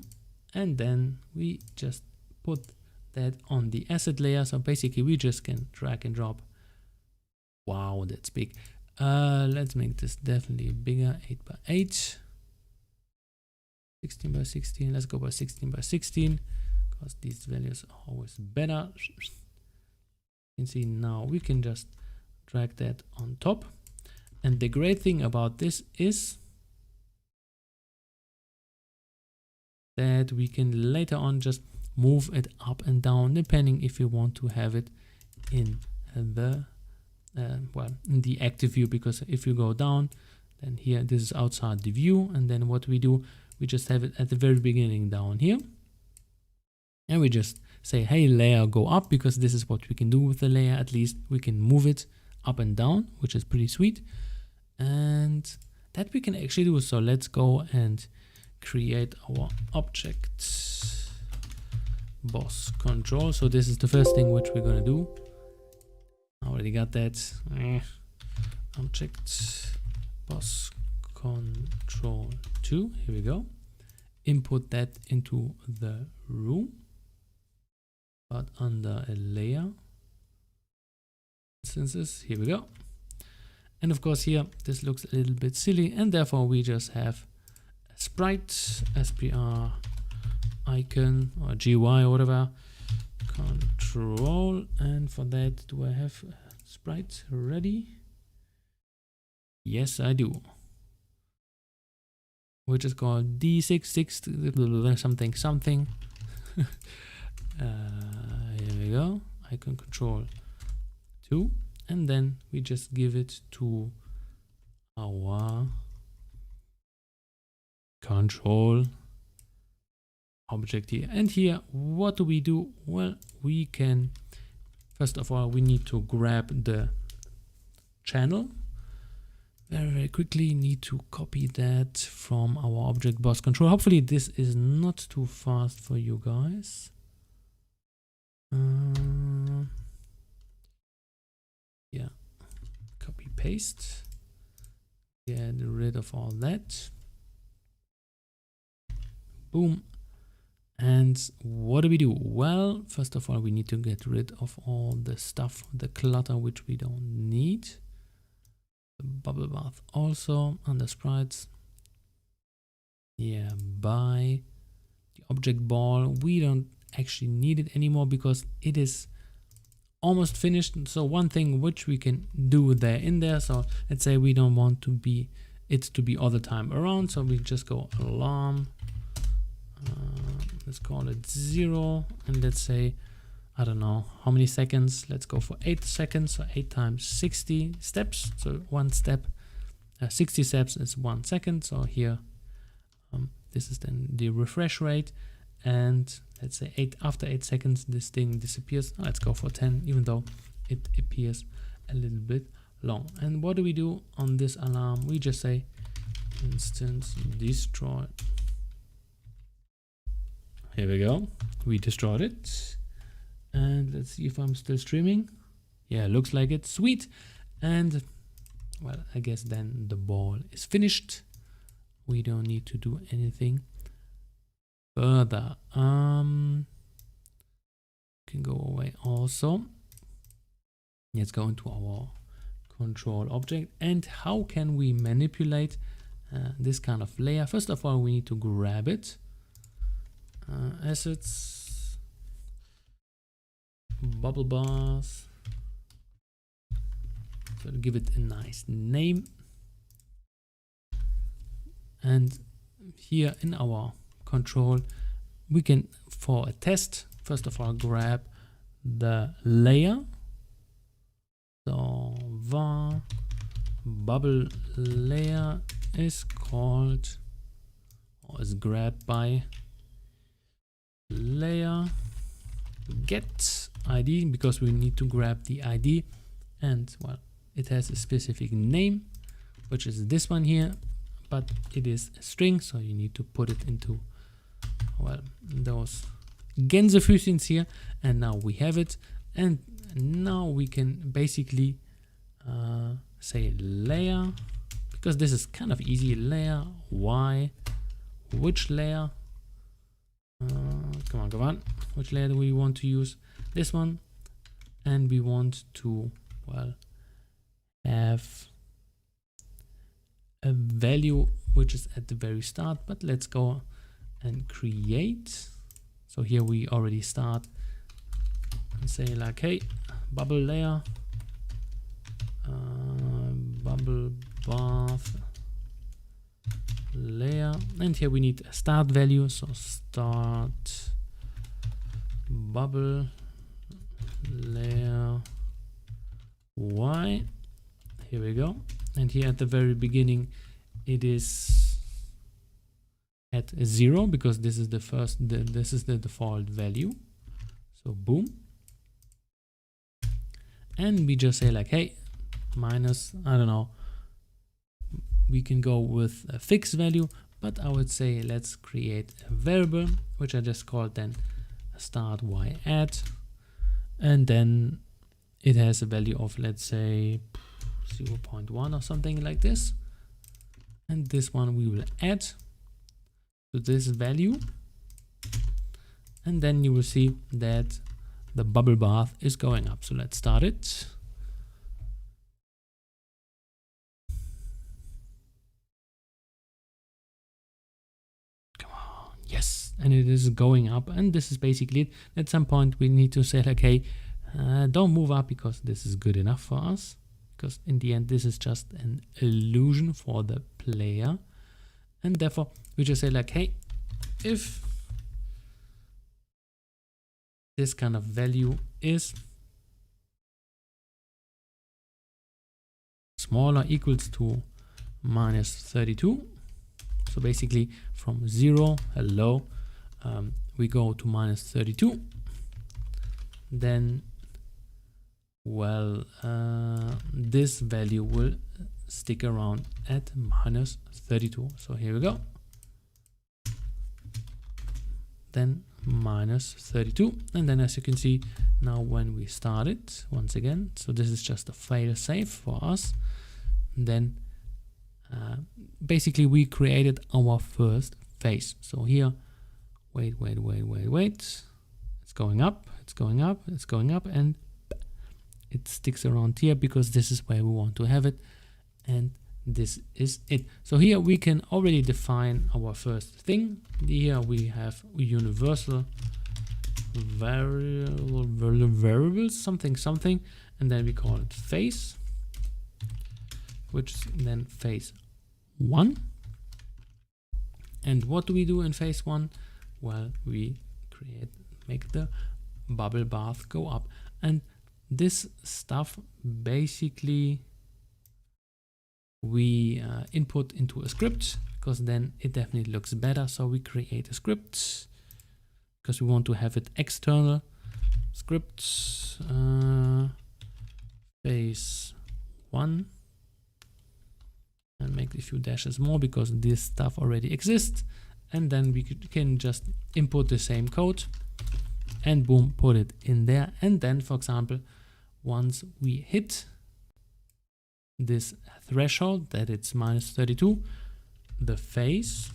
and then we just put that on the asset layer. So basically we just can drag and drop. Wow, that's big. Let's make this definitely bigger, 8 by 8, 16 by 16. Let's go by 16 by 16 because these values are always better. You can see now we can just drag that on top. And the great thing about this is that we can later on just move it up and down depending if you want to have it in the in the active view, because if you go down, then here this is outside the view, and then what we do, we just have it at the very beginning down here, and we just say, hey, layer, go up, because this is what we can do with the layer. At least we can move it up and down, which is pretty sweet, and that we can actually do. So let's go and create our object boss control. So this is the first thing which we're gonna do. I already got that. Object boss control 2. Here we go. Input that into the room, but under a layer instances. Here we go. And of course here this looks a little bit silly, and therefore we just have a sprite SPR icon or GUI or whatever control, and for that, do I have sprite ready? Yes, I do. Which is called D66 something something. Here we go. Icon control 2, and then we just give it to our control object here. And here, what do we do? Well, we can, first of all, we need to grab the channel. Very quickly need to copy that from our object boss control. Hopefully this is not too fast for you guys. Yeah, copy paste, get rid of all that, boom. And what do we do? Well, first of all, we need to get rid of all the stuff, the clutter which we don't need. The bubble bath also under sprites. Yeah, by the object ball, we don't actually need it anymore because it is almost finished. So one thing which we can do there in there. So let's say we don't want it to be all the time around. So we just go alarm. Let's call it 0, and let's say, I don't know how many seconds. Let's go for 8 seconds. So 8 times 60 steps. So 1 step, 60 steps is 1 second. So here, this is then the refresh rate. And let's say after 8 seconds, this thing disappears. Let's go for 10, even though it appears a little bit long. And what do we do on this alarm? We just say instance destroy. Here we go. We destroyed it. And let's see if I'm still streaming. Yeah, looks like it. Sweet. And well, I guess then the ball is finished. We don't need to do anything further. Can go away also. Let's go into our control object. And how can we manipulate this kind of layer? First of all, we need to grab it. Assets, bubble bars. So give it a nice name. And here in our control, we can, for a test, first of all, grab the layer. So var bubble layer is called, or is grabbed by layer get ID, because we need to grab the ID, and well, it has a specific name, which is this one here, but it is a string, so you need to put it into, well, those Gänsefüßchen here, and now we have it. And now we can basically say layer, because this is kind of easy. Layer y, which layer? Come on, which layer do we want to use? This one. And we want to, well, have a value which is at the very start, but let's go and create. So here we already start and say like, hey, bubble layer, bubble bath layer, and here we need a start value, so start bubble layer y. Here we go. And here at the very beginning it is at 0, because this is the first, this is the default value. So boom. And we just say like, hey, minus, I don't know, we can go with a fixed value, but I would say let's create a variable, which I just called then start y add, and then it has a value of, let's say 0.1 or something like this, and this one we will add to this value, and then you will see that the bubble bath is going up. So let's start it. Come on, yes, and it is going up, and this is basically it. At some point we need to say like, hey, don't move up, because this is good enough for us, because in the end this is just an illusion for the player, and therefore we just say like, hey, if this kind of value is smaller equals to minus 32, so basically from 0, hello, we go to minus 32, then well, this value will stick around at minus 32. So here we go. Then minus 32, and then as you can see now when we start it once again, so this is just a fail safe for us, then basically we created our first phase. So here, wait, it's going up, it's going up, it's going up, and it sticks around here because this is where we want to have it, and this is it. So here we can already define our first thing. Here we have universal variables something, and then we call it phase, which is then phase 1. And what do we do in phase 1? Well, we make the bubble bath go up, and this stuff basically we input into a script, because then it definitely looks better. So we create a script because we want to have it external. Script phase 1, and make a few dashes more because this stuff already exists, and then we can just input the same code and boom, put it in there. And then, for example, once we hit this threshold that it's minus 32, the phase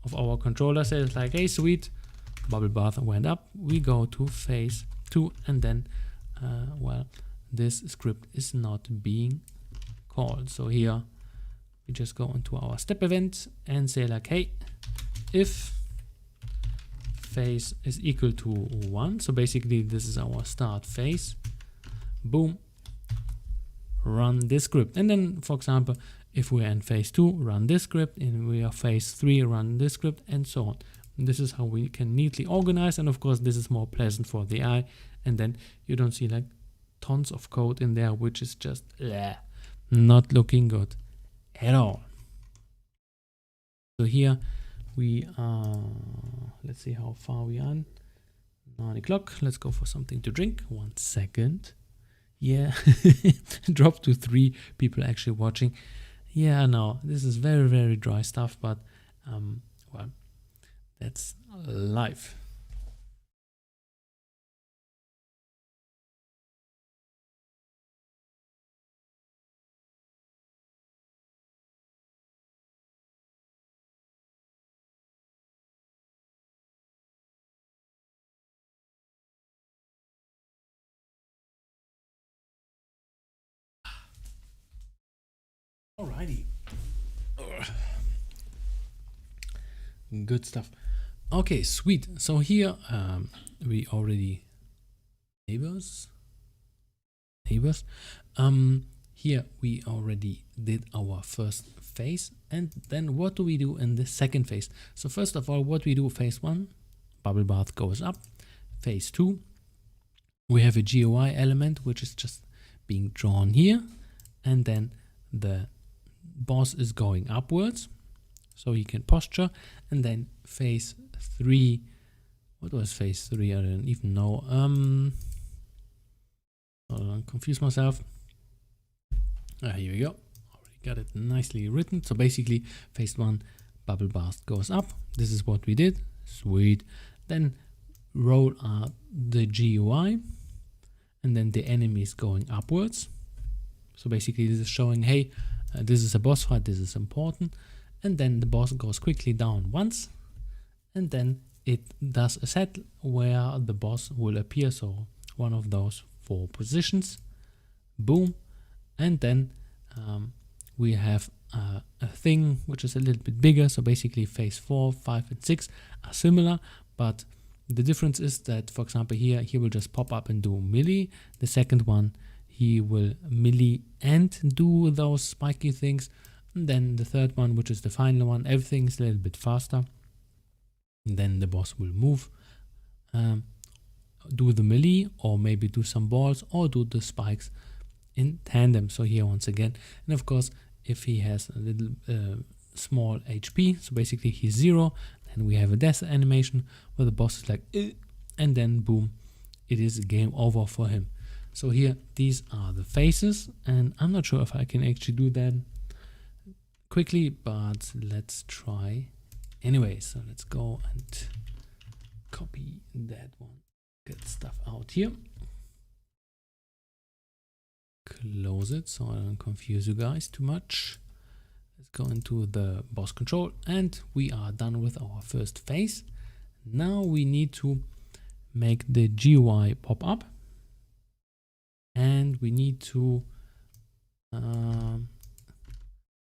of our controller says like, hey, sweet, bubble bath went up, we go to phase 2, and then well, this script is not being called. So here we just go into our step event and say like, hey, if phase is equal to 1, so basically this is our start phase, boom, run this script. And then, for example, If we're in phase 2, run this script. In we are phase 3, run this script, and so on. And this is how we can neatly organize, and of course this is more pleasant for the eye, and then you don't see like tons of code in there, which is just not looking good at all. So here we are, let's see how far we are. 9 o'clock. Let's go for something to drink. 1 second. Yeah, drop to 3 people actually watching. Yeah, no, this is very, very dry stuff, but well, that's life. Alrighty. Good stuff. Okay, sweet. So here we already neighbors. Here we already did our first phase, and then what do we do in the second phase? So first of all, what we do phase 1, bubble bath goes up. Phase 2, we have a GUI element which is just being drawn here, and then the boss is going upwards, so he can posture. And then phase 3, what was phase 3? I don't even know. I'll confuse myself. Here we go. Already got it nicely written. So basically phase 1, bubble bath goes up. This is what we did. Sweet. Then roll out the GUI, and then the enemy is going upwards. So basically this is showing, hey, this is a boss fight, this is important. And then the boss goes quickly down once, and then it does a set where the boss will appear. So one of those 4 positions, boom. And then we have a thing which is a little bit bigger. So basically phase 4, 5, and 6 are similar, but the difference is that, for example, here he will just pop up and do melee. The second one, he will melee and do those spiky things. And then the third one, which is the final one, everything's a little bit faster. And then the boss will move, do the melee, or maybe do some balls, or do the spikes in tandem. So here once again, and of course, if he has a little small HP, so basically he's 0, then we have a death animation where the boss is like, and then boom, it is game over for him. So here, these are the phases, and I'm not sure if I can actually do that quickly, but let's try anyway. So let's go and copy that one, get stuff out here, close it so I don't confuse you guys too much. Let's go into the boss control, and we are done with our first phase. Now we need to make the GUI pop up, and we need to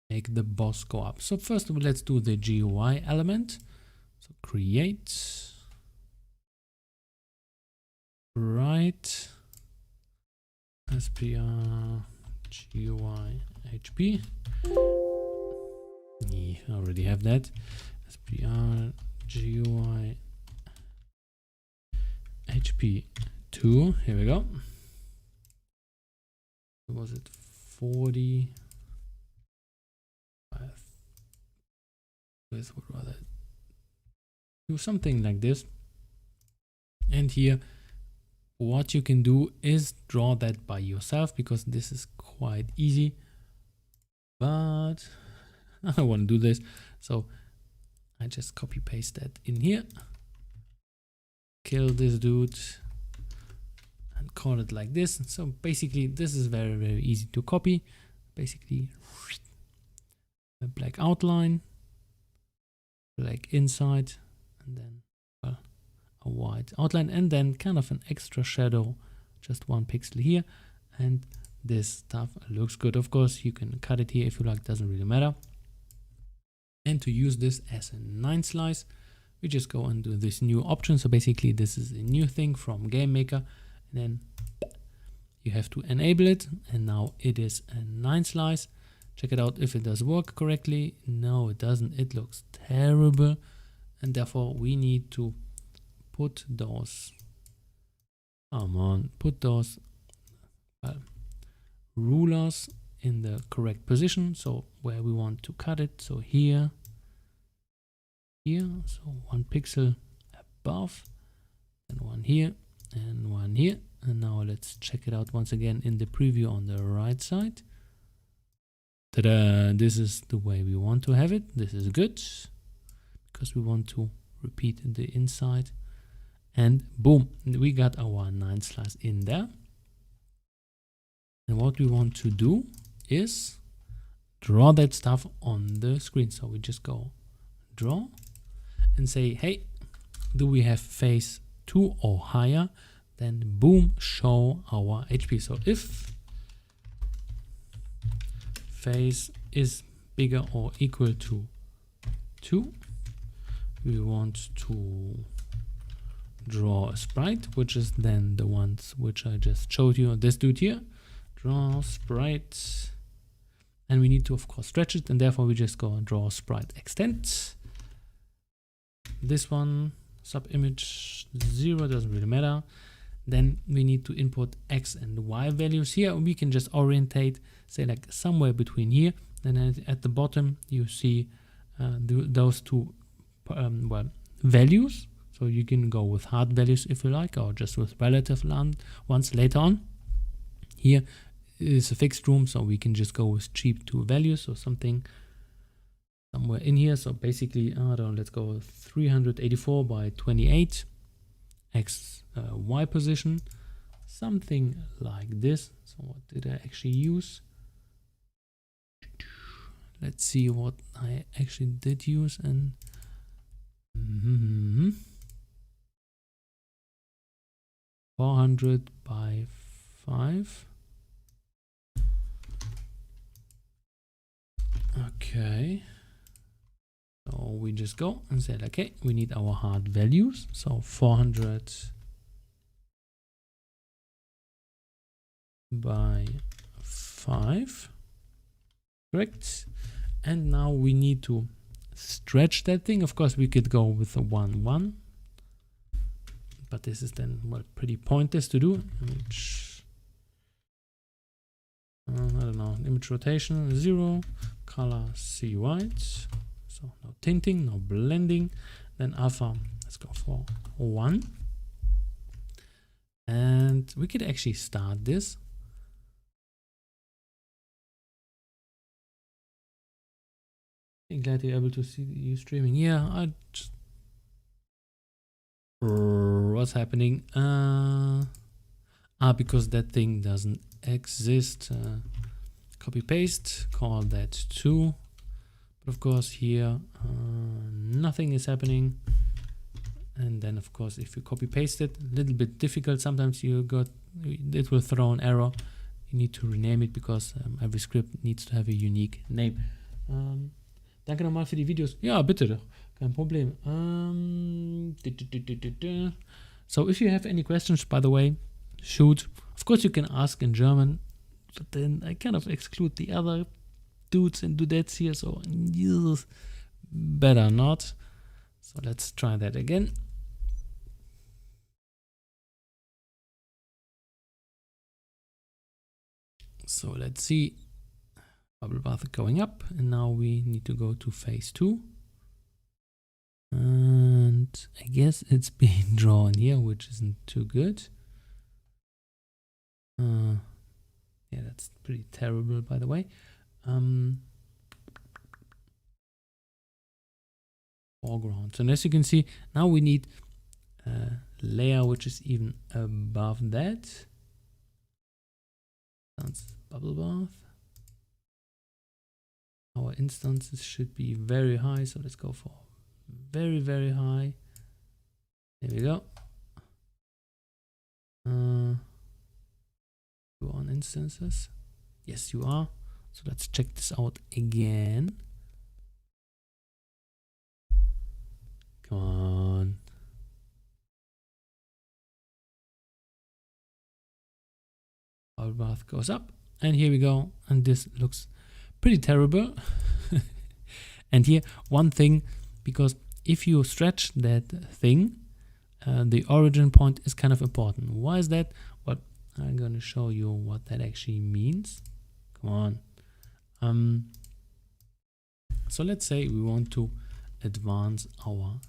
make the boss go up. So first of all, let's do the GUI element. So create, write SPR GUI HP. Yeah, I already have that. SPR GUI HP 2. Here we go. Was it 40? Would rather do something like this. And here, what you can do is draw that by yourself, because this is quite easy. But I don't want to do this, so I just copy paste that in here, kill this dude, and call it like this. So basically this is very, very easy to copy. Basically a black outline, black inside, and then a white outline, and then kind of an extra shadow, just 1 pixel here, and this stuff looks good. Of course you can cut it here if you like, doesn't really matter. And to use this as a 9 slice, we just go and do this new option. So basically this is a new thing from Game Maker, and then you have to enable it, and now it is a 9 slice. check it out if it does work correctly. No, it doesn't. It looks terrible, and therefore we need to put those, put those rulers in the correct position, so where we want to cut it. So here, so 1 pixel above, and one here and one here. And now let's check it out once again in the preview on the right side. Ta-da! This is the way we want to have it. This is good because we want to repeat the inside, and boom, we got our 9 slice in there. And what we want to do is draw that stuff on the screen. So we just go draw and say, hey, do we have phase 2 or higher? Then boom, show our HP. So if phase is bigger or equal to 2, we want to draw a sprite, which is then the ones which I just showed you. This dude here, draw sprite, and we need to of course stretch it, and therefore we just go and draw sprite extend. This one, sub image 0, doesn't really matter. Then we need to input X and Y values. Here we can just orientate, say like somewhere between here. Then at the bottom you see those two values. So you can go with hard values if you like, or just with relative ones later on. Here is a fixed room, so we can just go with cheap 2 values, or something somewhere in here. So basically, let's go with 384 by 28. X, Y position, something like this. So what did I actually use? Let's see what I actually did use. And 400 by 5. Okay. So we just go and say, okay, we need our hard values. So 400 by 5. Correct. And now we need to stretch that thing. Of course, we could go with a 1, 1. But this is then, well, pretty pointless to do. Image, I don't know, image rotation 0, color C white. So no tinting, no blending. Then alpha, let's go for 1. And we could actually start this. I'm glad you're able to see you streaming. Yeah, I just... What's happening? Because that thing doesn't exist. Copy paste, call that 2. But of course here nothing is happening. And then of course if you copy paste it, a little bit difficult. Sometimes it will throw an error. You need to rename it because every script needs to have a unique name. Danke nochmal für die Videos. Ja, bitte doch. Kein Problem. So if you have any questions, by the way, shoot. Of course you can ask in German, but then I kind of exclude the other dudes and dudettes here, so better not. So let's try that again. So let's see. Bubble bath going up, and now we need to go to phase 2. And I guess it's being drawn here, which isn't too good. Yeah, that's pretty terrible, by the way. Foreground. So as you can see, now we need a layer which is even above that. That's bubble bath. Our instances should be very high, so let's go for very, very high. There we go. You are on instances. Yes, you are. So let's check this out again. Come on. Bubble bath goes up, and here we go. And this looks pretty terrible. And here, one thing, because if you stretch that thing, the origin point is kind of important. Why is that? Well, I'm going to show you what that actually means. Come on. So let's say we want to advance our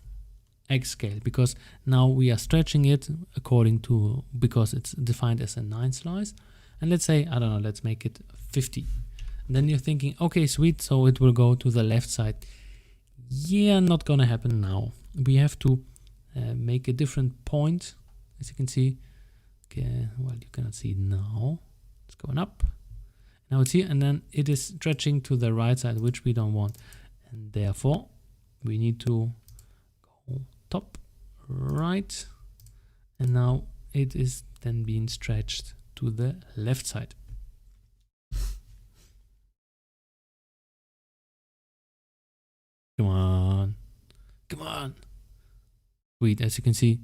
X scale, because now we are stretching it according to, because it's defined as a 9 slice. And let's say, I don't know, let's make it 50. And then you're thinking, okay, sweet, so it will go to the left side. Yeah, not gonna happen now. We have to make a different point, as you can see. Okay, well, you cannot see it now. It's going up. Now it's here, and then it is stretching to the right side, which we don't want. And therefore, we need to go top right. And now it is then being stretched to the left side. Come on. Come on. Sweet, as you can see,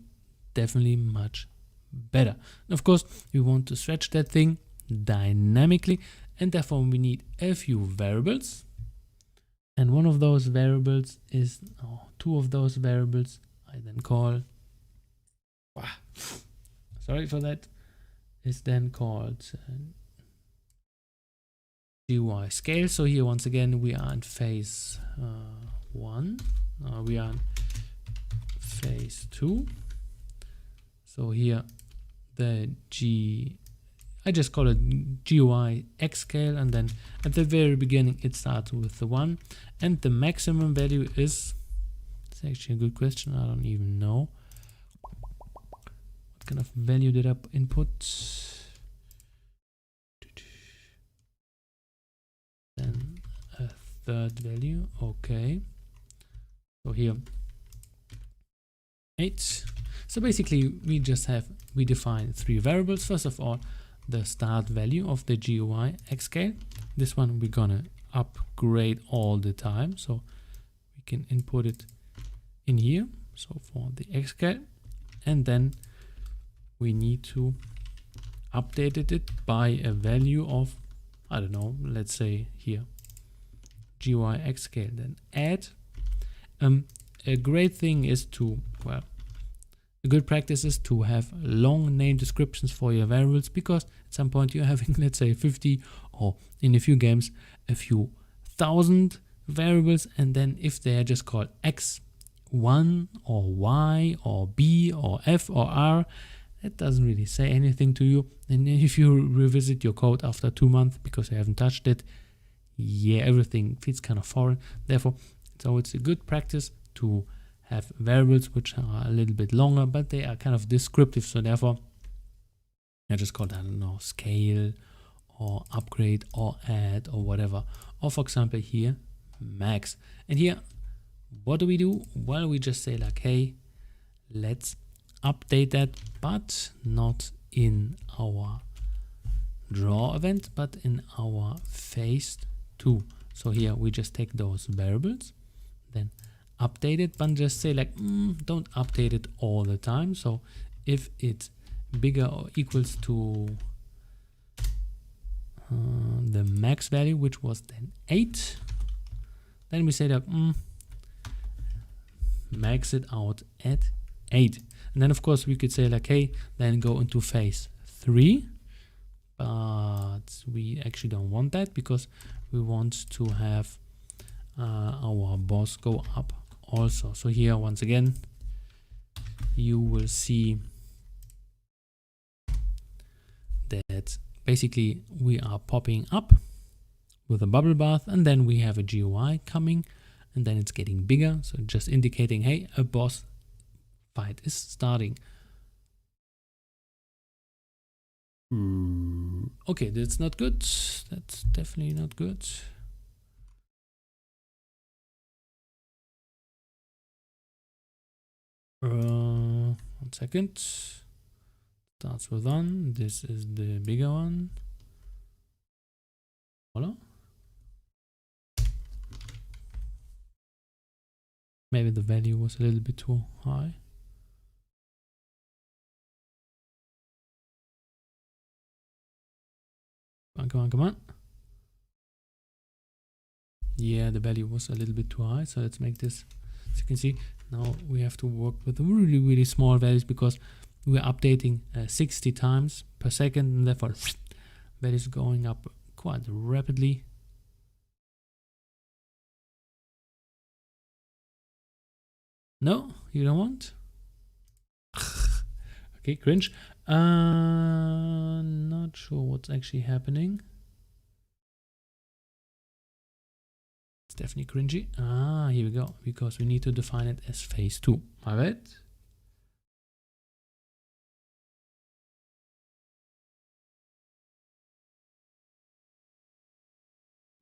definitely much better. And of course, we want to stretch that thing dynamically, and therefore we need a few variables. And one of those variables is, two of those variables I then call, sorry for that, is then called GUI scale. So here once again we are in phase 1, we are in phase 2. So here the I just call it GUI X scale, and then at the very beginning it starts with the 1, and the maximum value is, it's actually a good question, I don't even know. What kind of value did I input? Then a third value, okay. So here 8. So basically we define 3 variables. First of all, the start value of the GUI X scale. This one we're gonna upgrade all the time, so we can input it in here, so for the X scale, and then we need to update it by a value of, I don't know, let's say here GUI X scale, then add. A great thing is to, well, a good practice is to have long name descriptions for your variables, because at some point you're having, let's say 50, or in a few games a few thousand variables, and then if they are just called X1 or Y or B or F or R, that doesn't really say anything to you. And if you revisit your code after 2 months because you haven't touched it, yeah, everything feels kind of foreign. Therefore, so it's a good practice to have variables which are a little bit longer, but they are kind of descriptive. So therefore, I just call it, I don't know, scale or upgrade or add or whatever. Or for example here, max. And here, what do? Well, we just say like, hey, let's update that, but not in our draw event, but in our phase 2. So here we just take those variables, then update it, but just say like, don't update it all the time. So if it's bigger or equals to the max value, which was then 8, then we say that max it out at 8. And then of course we could say like, hey, then go into phase 3, but we actually don't want that, because we want to have our boss go up also. So here once again you will see that basically we are popping up with a bubble bath, and then we have a GUI coming, and then it's getting bigger, so just indicating, hey, a boss fight is starting. Okay, that's not good. That's definitely not good. One second. Starts with 1. This is the bigger one. Voila. Maybe the value was a little bit too high. Come on, come on, come on. Yeah, the value was a little bit too high, so let's make this. As you can see, now we have to work with really small values because we're updating 60 times per second, and therefore values going up quite rapidly. No, you don't want? Okay, cringe. Not sure what's actually happening. It's definitely cringy. Here we go, because we need to define it as phase 2. My bad.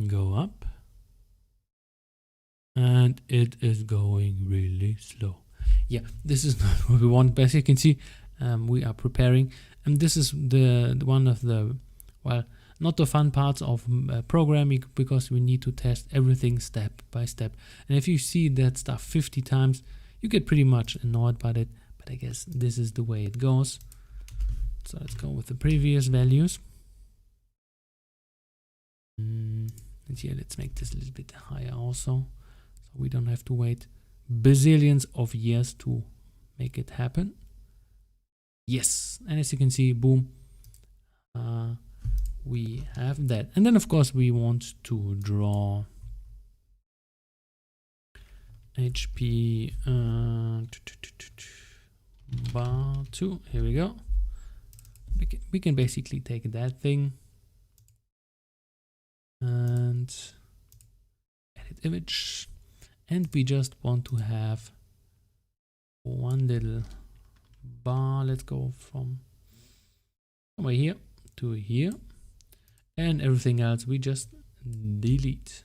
Go up. And it is going really slow. Yeah, this is not what we want, but as you can see, we are preparing, and this is the one of the, well, not the fun parts of programming, because we need to test everything step by step. And if you see that stuff 50 times, you get pretty much annoyed by it, but I guess this is the way it goes. So let's go with the previous values. And here, let's make this a little bit higher also, so we don't have to wait bazillions of years to make it happen. Yes, and as you can see, boom, we have that. And then of course we want to draw HP bar 2. Here we go. We can basically take that thing and edit image, and we just want to have one little bar. Let's go from somewhere here to here, and everything else we just delete.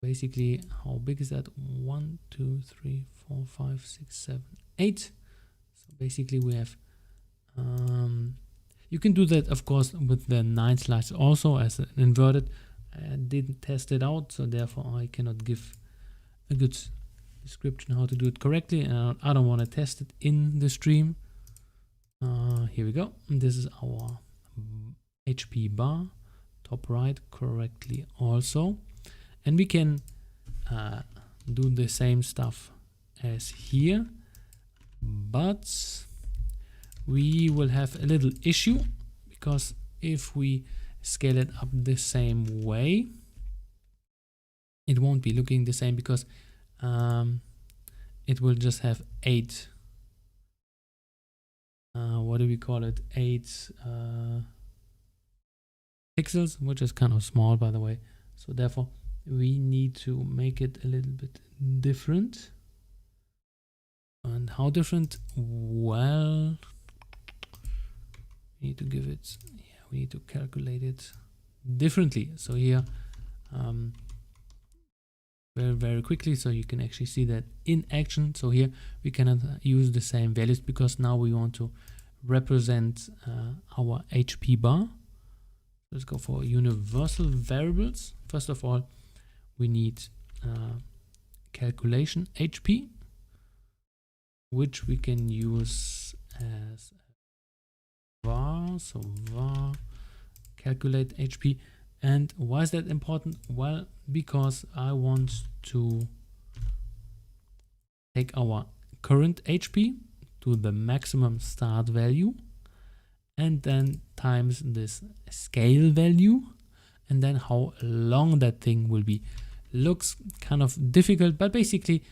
Basically, how big is that? 1, 2, 3, 4, 5, 6, 7, 8. So basically we have you can do that of course with the 9 slices also as an inverted. I didn't test it out, so therefore I cannot give a good description how to do it correctly, and I don't want to test it in the stream. Here we go. This is our HP bar, top right correctly also, and we can do the same stuff as here, but we will have a little issue, because if we scale it up the same way, it won't be looking the same, because it will just have 8 what do we call it, 8 pixels, which is kind of small, by the way. So therefore we need to make it a little bit different. And how different? Well, we need to give it, yeah, we need to calculate it differently. So here very quickly, so you can actually see that in action. So here we cannot use the same values, because now we want to represent our HP bar. Let's go for universal variables. First of all, we need calculation HP, which we can use as var. So var calculate HP. And why is that important? Well, because I want to take our current HP to the maximum start value, and then times this scale value, and then how long that thing will be. Looks kind of difficult, but basically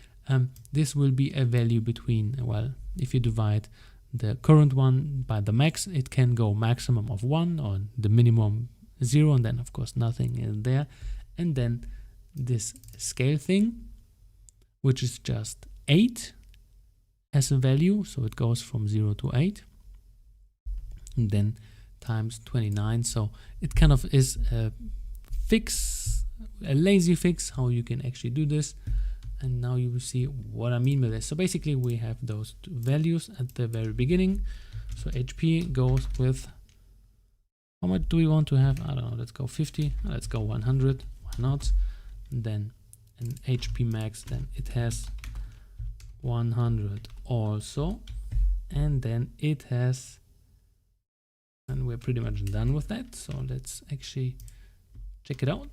this will be a value between, well, if you divide the current one by the max, it can go maximum of 1 or the minimum 0, and then of course nothing is there. And then this scale thing, which is just 8 as a value, so it goes from 0 to 8, and then times 29. So it kind of is a fix, a lazy fix, how you can actually do this. And now you will see what I mean by this. So basically we have those two values at the very beginning. So HP goes with, how much do we want to have? I don't know, let's go 50, let's go 100, why not? And then an HP max, then it has 100 also, and then it has, and we're pretty much done with that. So let's actually check it out.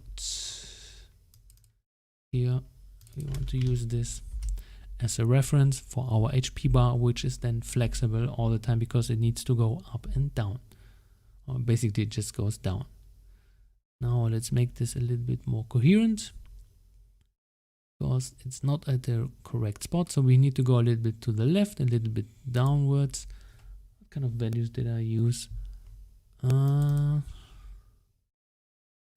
Here we want to use this as a reference for our HP bar, which is then flexible all the time because it needs to go up and down. Or basically it just goes down. Now let's make this a little bit more coherent, because it's not at the correct spot. So we need to go a little bit to the left, a little bit downwards. What kind of values did I use? Let's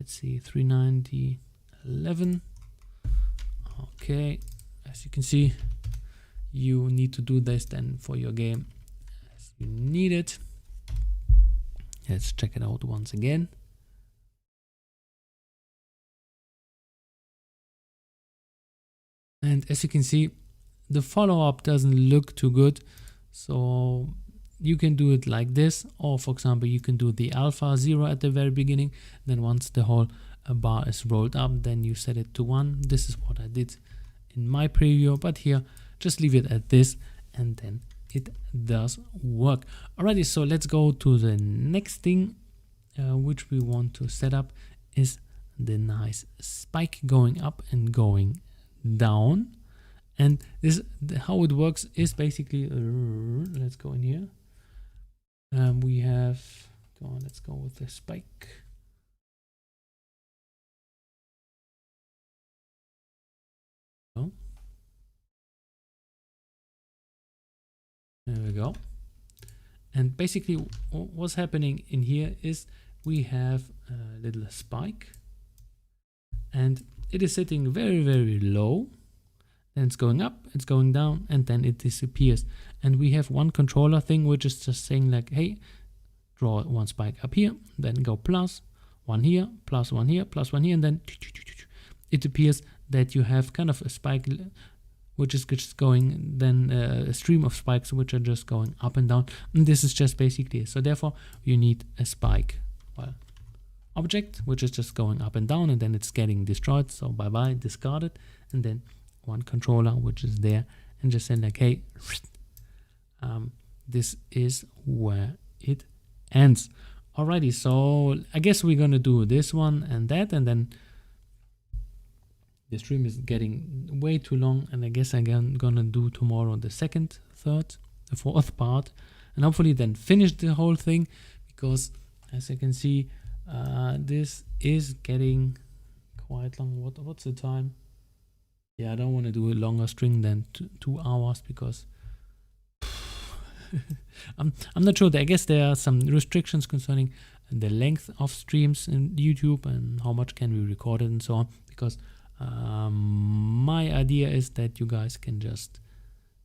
see, 390, 11. Okay, as you can see, you need to do this then for your game as you need it. Let's check it out once again. And as you can see, the follow-up doesn't look too good. So you can do it like this, or for example, you can do the alpha 0 at the very beginning. Then once the whole bar is rolled up, then you set it to 1. This is what I did in my preview, but here just leave it at this, and then it does work. Alrighty, so let's go to the next thing which we want to set up is the nice spike going up and going down. And this, how it works is basically let's go in here. We have, let's go with the spike. Oh, there we go. And basically what's happening in here is we have a little spike, and it is sitting very, very low. Then it's going up, it's going down, and then it disappears. And we have one controller thing which is just saying like, hey, draw one spike up here, then go plus one here, plus one here, plus one here, and then it appears that you have kind of a spike which is just going, then a stream of spikes which are just going up and down. And this is just basically it. So therefore you need a spike object which is just going up and down, and then it's getting destroyed. So bye bye, discard it. And then one controller which is there, and just saying like, hey, this is where it ends. Alrighty, so I guess we're gonna do this one and that, and then the stream is getting way too long, and I guess I'm gonna do tomorrow the second, third, the fourth part, and hopefully then finish the whole thing, because as you can see, this is getting quite long. What's the time? Yeah, I don't want to do a longer string than 2 hours, because I'm not sure. I guess there are some restrictions concerning the length of streams in YouTube and how much can we record it and so on, because my idea is that you guys can just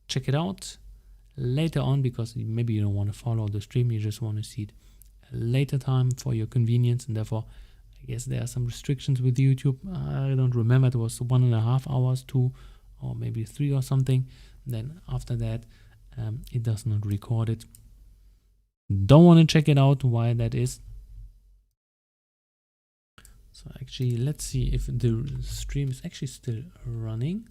check it out later on, because maybe you don't want to follow the stream, you just want to see it later time for your convenience, and therefore I guess there are some restrictions with YouTube. I don't remember, it was 1.5 hours, 2 or maybe 3 or something. Then after that it does not record it. Don't want to check it out why that is. So actually let's see if the stream is actually still running.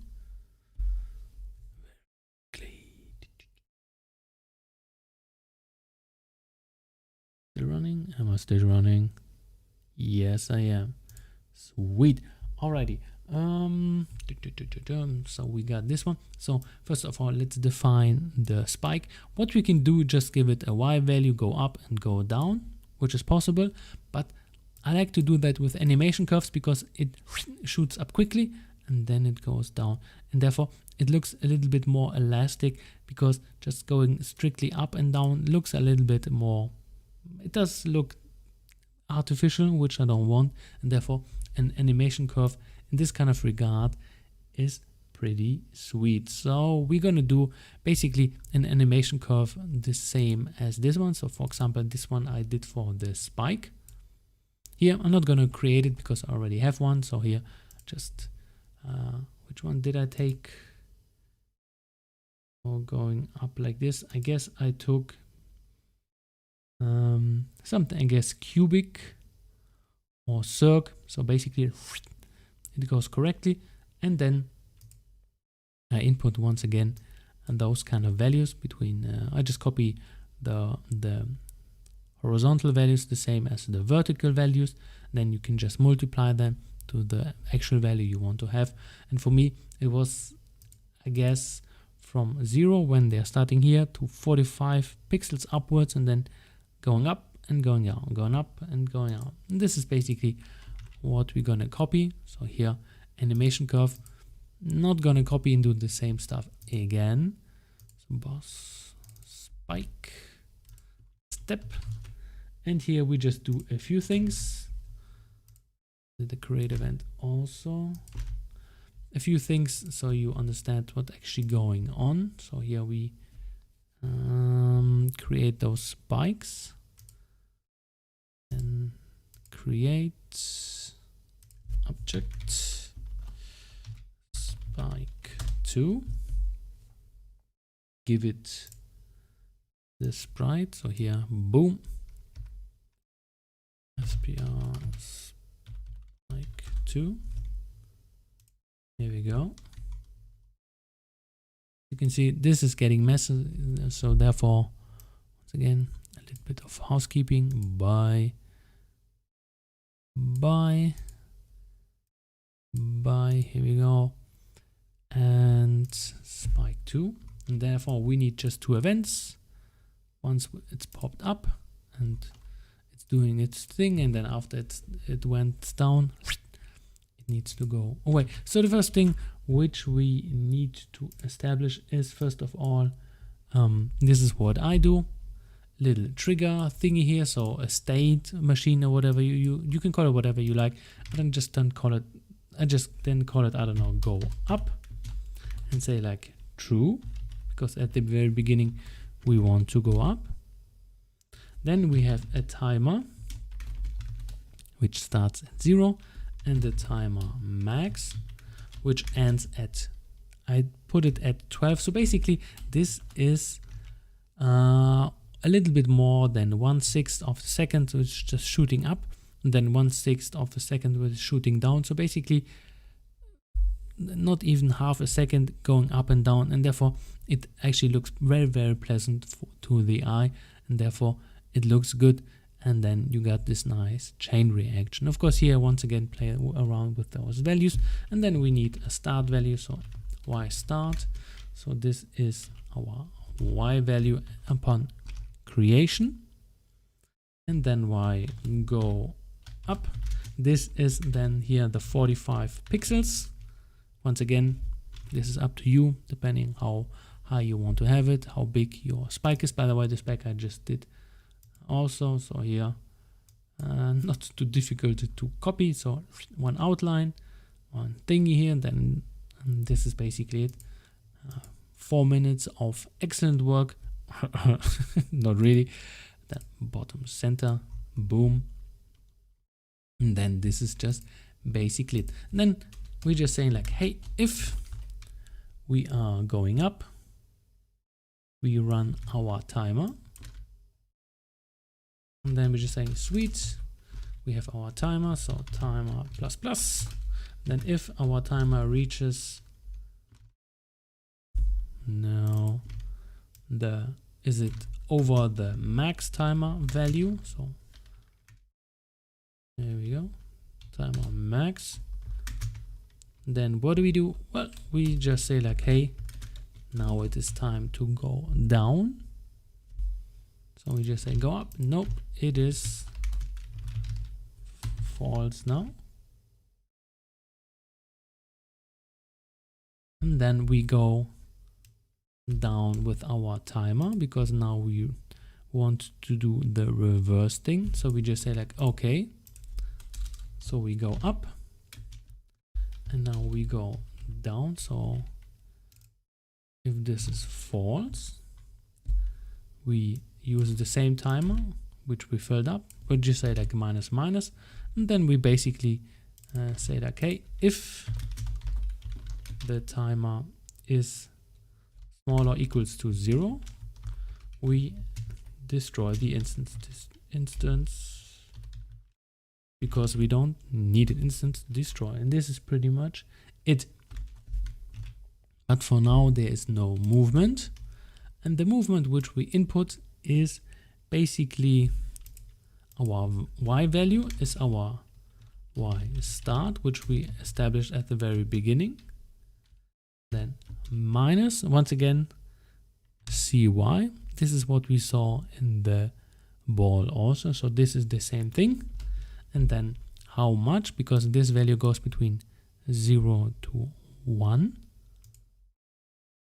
Still running? Am I still running? Yes, I am. Sweet. Alrighty. So we got this one. So first of all, let's define the spike. What we can do, just give it a Y value, go up and go down, which is possible. But I like to do that with animation curves, because it shoots up quickly and then it goes down. And therefore it looks a little bit more elastic, because just going strictly up and down looks a little bit more, it does look artificial, which I don't want. And therefore an animation curve in this kind of regard is pretty sweet. So we're gonna do basically an animation curve the same as this one. So for example, this one I did for the spike. Here I'm not gonna create it because I already have one. So here just which one did I take? Oh, going up like this. I guess I took something, I guess cubic or circ. So basically it goes correctly, and then I input once again and those kind of values between I just copy the horizontal values the same as the vertical values, then you can just multiply them to the actual value you want to have. And for me, it was, I guess, from 0 when they're starting here to 45 pixels upwards, and then going up and going down, going up and going down. And this is basically what we're gonna copy. So here, animation curve, not gonna copy and do the same stuff again. So boss, spike, step, and here we just do a few things. The create event also. A few things so you understand what's actually going on. So here we create those spikes and create object spike 2. Give it the sprite. So here, boom, SPR spike 2. Here we go. You can see this is getting messy, so therefore, once again, a little bit of housekeeping. By, here we go, and spike 2, and therefore we need just 2 events. Once it's popped up and it's doing its thing, and then after it went down, needs to go away. So the first thing which we need to establish is, first of all, this is what I do, little trigger thingy here, so a state machine or whatever you can call it whatever you like. I just call it, I don't know, go up, and say like true, because at the very beginning we want to go up. Then we have a timer which starts at 0, and the timer max, which ends at, I put it at 12. So basically this is a little bit more than 1/6 of a second, so it's just shooting up, and then 1/6 of a second with shooting down. So basically not even half a second going up and down, and therefore it actually looks very, very pleasant to the eye, and therefore it looks good. And then you got this nice chain reaction. Of course, here once again play around with those values, and then we need a start value. So y start. So this is our y value upon creation, and then y go up. This is then here the 45 pixels. Once again, this is up to you, depending how high you want to have it, how big your spike is. By the way, the spike I just did also, so here not too difficult to copy. So one outline, one thingy here, and then this is basically it. 4 minutes of excellent work. Not really. Then bottom center, boom, and then this is just basically it. And then we're just saying like, hey, if we are going up, we run our timer. And then we're just saying, sweet, we have our timer, so timer plus plus. Then if our timer reaches, no, is it over the max timer value? So there we go, timer max. Then what do? Well, we just say like, hey, now it is time to go down. So we just say go up. Nope, it is false now. And then we go down with our timer, because now we want to do the reverse thing. So we just say like, okay. So we go up, and now we go down. So if this is false, we use the same timer which we filled up. We'll just say like minus minus, and then we basically say like, okay, if the timer is smaller or equals to 0, we destroy the instance, because we don't need an instance to destroy. And this is pretty much it. But for now there is no movement, and the movement which we input is basically our y value is our y start, which we established at the very beginning, then minus, once again, cy. This is what we saw in the ball also, so this is the same thing. And then how much, because this value goes between 0 to 1,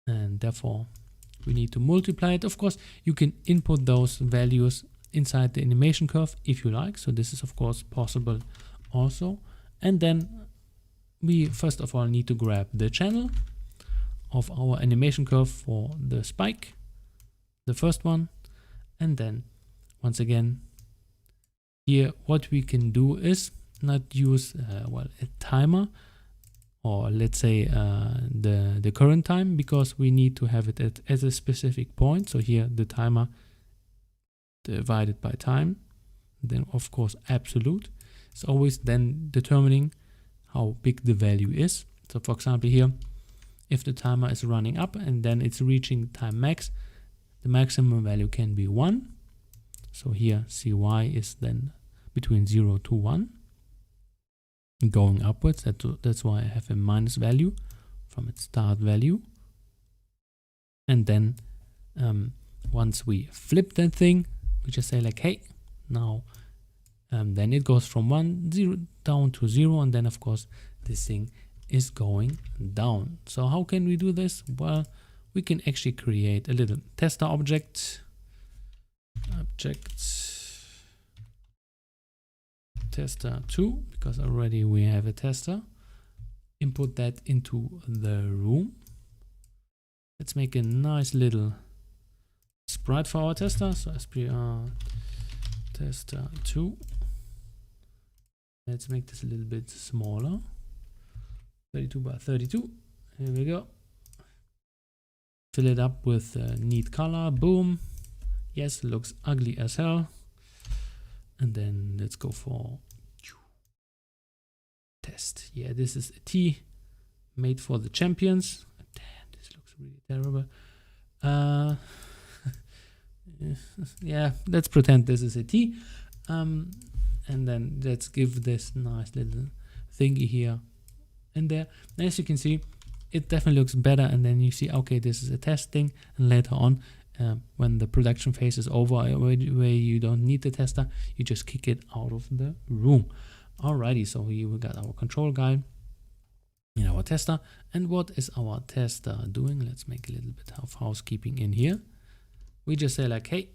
and therefore we need to multiply it. Of course, you can input those values inside the animation curve if you like, so this is of course possible also. And then we first of all need to grab the channel of our animation curve for the spike, the first one. And then once again here what we can do is not use well, a timer, or let's say the current time, because we need to have it at a specific point. So here the timer divided by time, then of course absolute. It's always then determining how big the value is. So for example here, if the timer is running up and then it's reaching time max, the maximum value can be 1. So here cy is then between 0 to 1. Going upwards, that's why I have a minus value from its start value. And then once we flip that thing, we just say like, hey, now then it goes from 1 down to 0, and then of course this thing is going down. So how can we do this? Well, we can actually create a little tester object, tester2, because already we have a tester. Input that into the room. Let's make a nice little sprite for our tester. So SPR tester2. Let's make this a little bit smaller. 32 by 32. Here we go. Fill it up with a neat color. Boom. Yes, it looks ugly as hell. And then let's go for test. Yeah, this is a T made for the champions. Damn, this looks really terrible. Yeah, let's pretend this is a T. And then let's give this nice little thingy here in there. And as you can see, it definitely looks better. And then you see, okay, this is a test thing. And later on, when the production phase is over, where you don't need the tester, you just kick it out of the room. Alrighty, so here we got our control guy in our tester. And what is our tester doing? Let's make a little bit of housekeeping in here. We just say like, hey,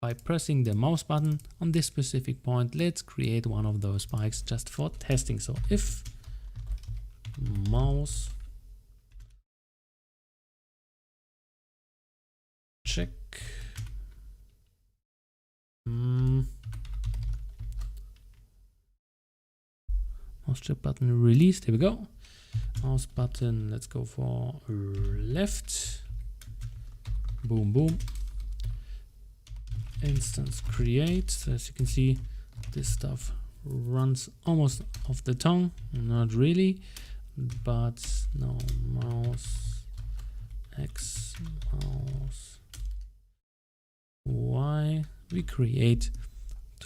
by pressing the mouse button on this specific point, let's create one of those spikes just for testing. So if mouse check mouse check button released. Here we go. Mouse button, let's go for left. Boom, boom. Instance create. So as you can see, this stuff runs almost off the tongue. Not really, but no. Mouse X, mouse Y. We create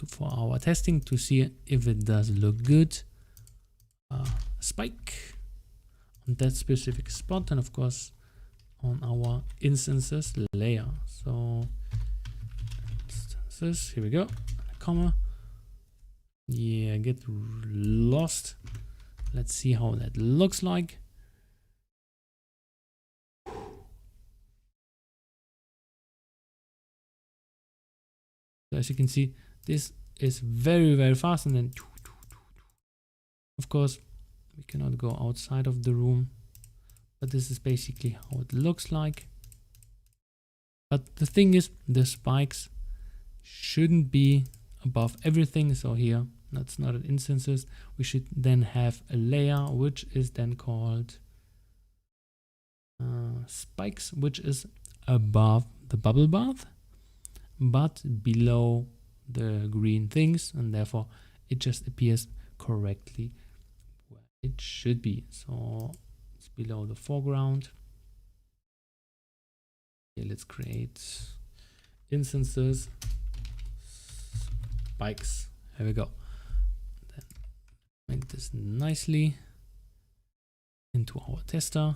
for our testing to see if it does look good. Spike on that specific spot, and of course on our instances layer. So instances, here we go, comma. Yeah, get lost. Let's see how that looks like. So as you can see, this is very, very fast, and then of course we cannot go outside of the room, but this is basically how it looks like. But the thing is, the spikes shouldn't be above everything. So here, that's not at instances. We should then have a layer, which is then called spikes, which is above the bubble bath, but below the green things, and therefore it just appears correctly where it should be. So it's below the foreground. Okay, let's create instances, spikes. Here we go. Then make this nicely into our tester,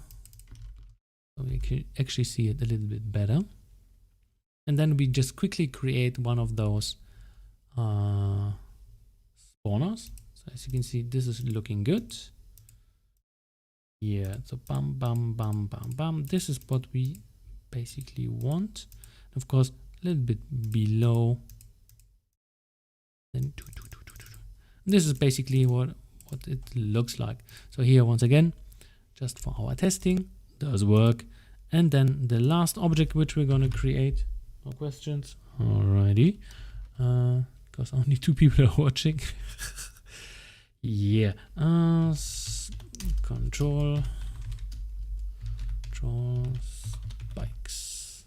so we can actually see it a little bit better. And then we just quickly create one of those spawners. So as you can see, this is looking good. Yeah, so bam, bam, bam, bam, bam. This is what we basically want. Of course, a little bit below. Then this is basically what it looks like. So here, once again, just for our testing, does work. And then the last object which we're going to create. No questions. Alrighty. Because only 2 people are watching. Yeah. Control spikes.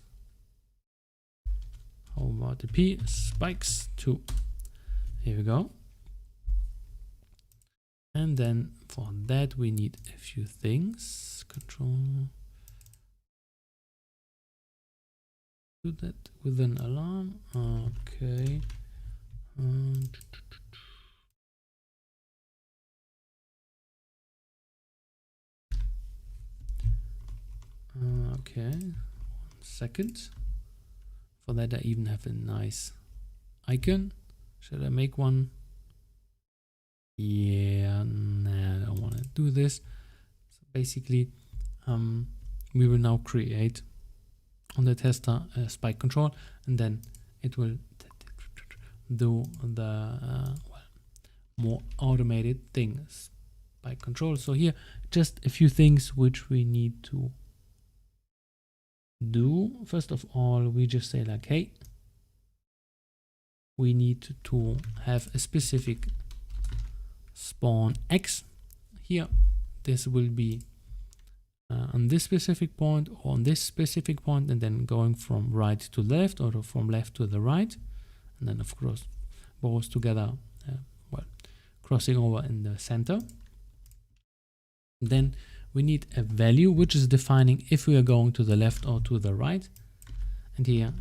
How about the P? Spikes 2. Here we go. And then for that we need a few things. Control. Do that with an alarm. Okay. Okay. 1 second. For that, I even have a nice icon. Should I make one? Yeah, nah, I don't want to do this. So basically, we will now create on the tester a spike control, and then it will do the more automated things by control. So here, just a few things which we need to do. First of all, we just say like, hey, we need to have a specific spawn X here. This will be on this specific point or on this specific point, and then going from right to left or from left to the right, and then of course both together, well, crossing over in the center. Then we need a value which is defining if we are going to the left or to the right, and here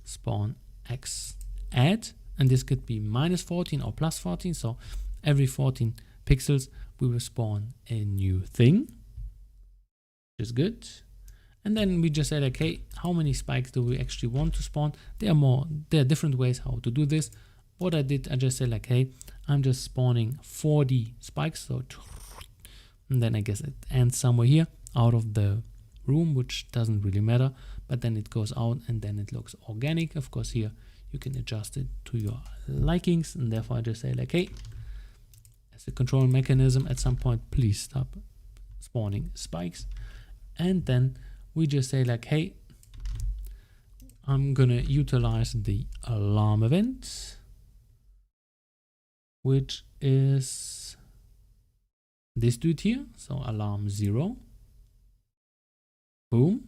spawn X add, and this could be -14 or +14. So every 14 pixels we will spawn a new thing, which is good. And then we just said, okay, how many spikes do we actually want to spawn? There are different ways how to do this. What I did, I just said like, hey, I'm just spawning 40 spikes. So, and then I guess it ends somewhere here out of the room, which doesn't really matter, but then it goes out and then it looks organic. Of course, here you can adjust it to your likings, and therefore I just say like, hey, as a control mechanism, at some point, please stop spawning spikes. And then we just say like, hey, I'm gonna utilize the alarm event, which is this dude here. So alarm 0, boom.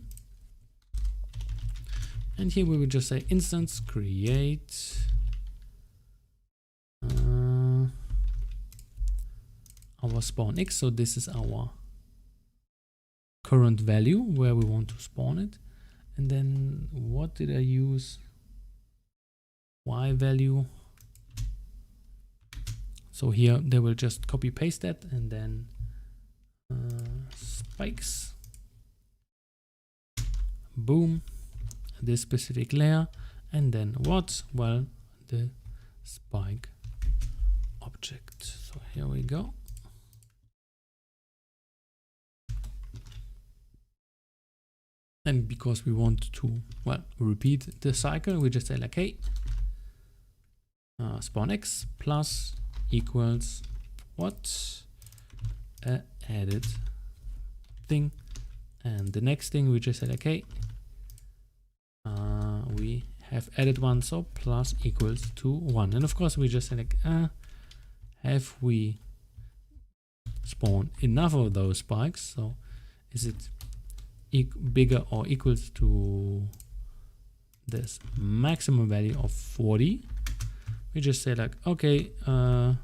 And here we will just say instance create our spawn X. So this is our current value where we want to spawn it. And then what did I use? Y value. So here they will just copy paste that, and then spikes, boom, this specific layer, and then what? Well, the spike object. So here we go. And because we want to, well, repeat the cycle, we just say like, hey, spawn X plus equals what? Added thing. And the next thing we just say like, hey, we have added one, so plus equals to 1. And of course we just say like, have we spawned enough of those spikes? So is it bigger or equals to this maximum value of 40? We just say like, okay, well,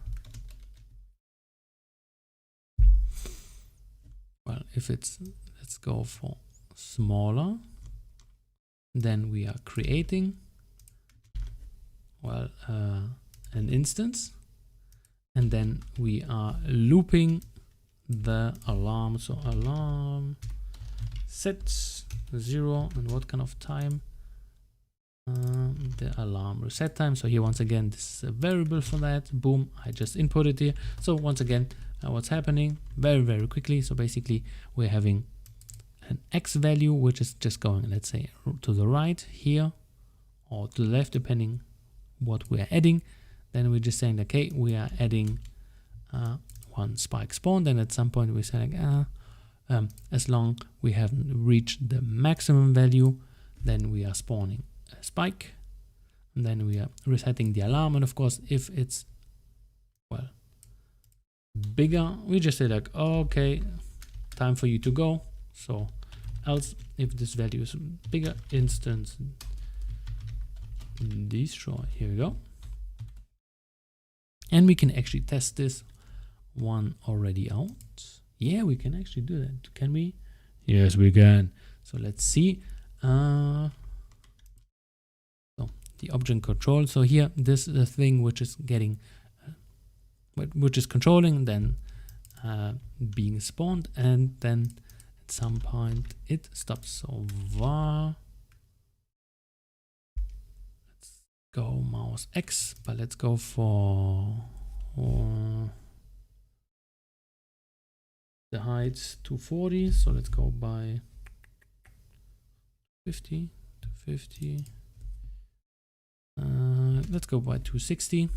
if it's, let's go for smaller, then we are creating, well, an instance, and then we are looping the alarm. So alarm set 0, and what kind of time? The alarm reset time. So here once again, this is a variable for that. Boom, I just inputted here. So once again, what's happening very quickly. So basically we're having an X value, which is just going, let's say, to the right here or to the left, depending what we're adding. Then we're just saying, okay, we are adding one spike spawn. Then at some point we're saying, as long we haven't reached the maximum value, then we are spawning a spike, and then we are resetting the alarm. And of course, if it's, well, bigger, we just say like, okay, time for you to go. So else, if this value is bigger, instance destroy. Here we go. And we can actually test this one already out. Yeah, we can actually do that. Can we? Yes, we can. So let's see. So the object control. So here, this is the thing which is getting, which is controlling, then being spawned, and then at some point it stops. So var, let's go mouse X, but let's go for the height 240. So let's go by 50 to 50. Let's go by 260.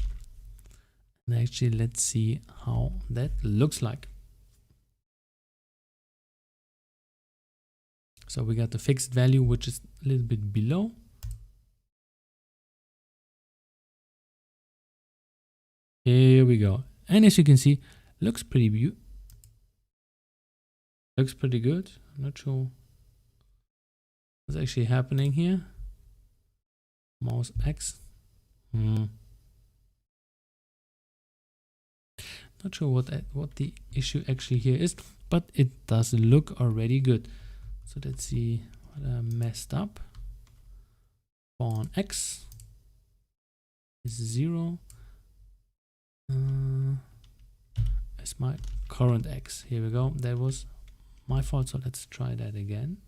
And actually, let's see how that looks like. So we got the fixed value, which is a little bit below. Here we go. And as you can see, looks pretty good. Looks pretty good. I'm not sure what's actually happening here. Mouse X. Not sure what the issue actually here is, but it does look already good. So let's see what I messed up. Spawn X is 0. It's my current X. Here we go. That was my fault. So let's try that again.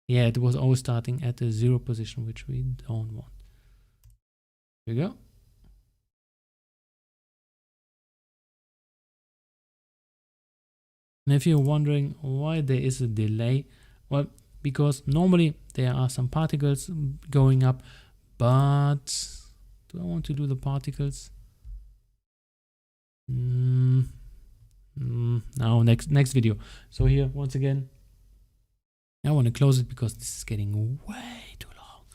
Yeah, it was always starting at the 0 position, which we don't want. Here we go. And if you're wondering why there is a delay, well, because normally there are some particles going up, but do I want to do the particles? No, next video. So here, once again, I want to close it because this is getting way too long.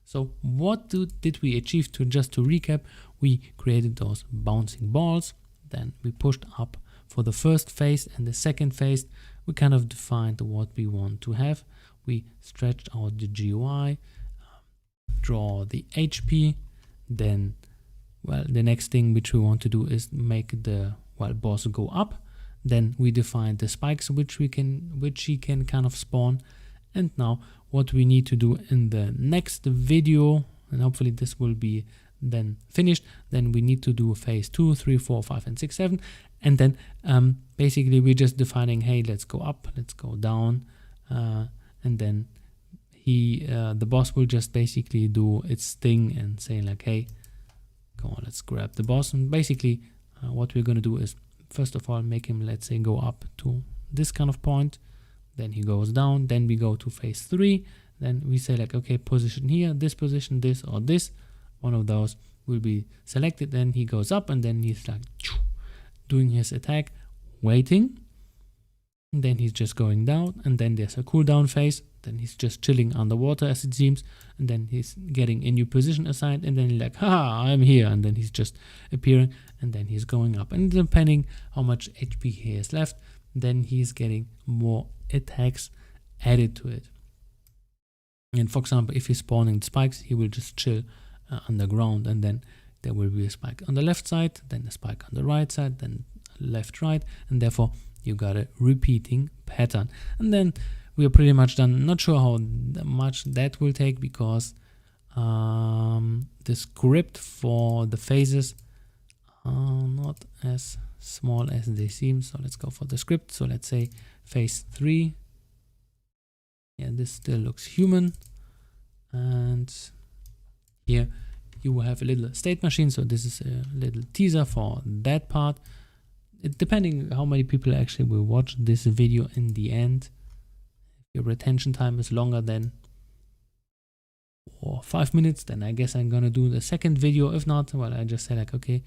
So what did we achieve? Just to recap, we created those bouncing balls, then we pushed up for the first phase, and the second phase we kind of defined what we want to have. We stretched out the GUI, draw the HP, then, well, the next thing which we want to do is make the, well, boss go up. Then we defined the spikes which he can kind of spawn. And now what we need to do in the next video, and hopefully this will be then finished, then we need to do phase 2, 3, 4, 5, and 6, 7. And then basically we're just defining, hey, let's go up, let's go down, and then the boss will just basically do its thing and say like, hey, go on, let's grab the boss. And basically what we're going to do is, first of all, make him, let's say, go up to this kind of point, then he goes down, then we go to phase 3, then we say like, okay, position here, this position, this or this, one of those will be selected, then he goes up, and then he's like doing his attack, waiting, and then he's just going down, and then there's a cooldown phase, then he's just chilling underwater as it seems, and then he's getting a new position assigned, and then he's like, haha, I'm here, and then he's just appearing, and then he's going up, and depending how much HP he has left, then he's getting more attacks added to it. And for example, if he's spawning the spikes, he will just chill underground, and then there will be a spike on the left side, then a spike on the right side, then left, right, and therefore you got a repeating pattern. And then we are pretty much done. Not sure how much that will take, because the script for the phases not as small as they seem. So let's go for the script. So let's say phase 3. Yeah, this still looks human. And here you will have a little state machine. So this is a little teaser for that part. Depending how many people actually will watch this video in the end. If your retention time is longer than 5 minutes, then I guess I'm gonna do the second video. If not, well, I just say like, okay,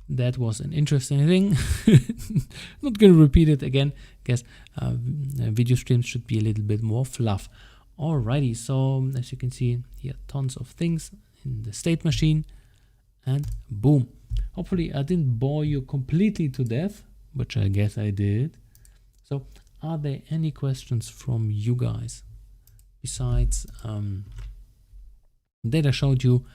that was an interesting thing. Not gonna repeat it again. Guess video streams should be a little bit more fluff. Alrighty, so as you can see here, tons of things in the state machine, and boom. Hopefully I didn't bore you completely to death, which I guess I did. So are there any questions from you guys besides that I showed you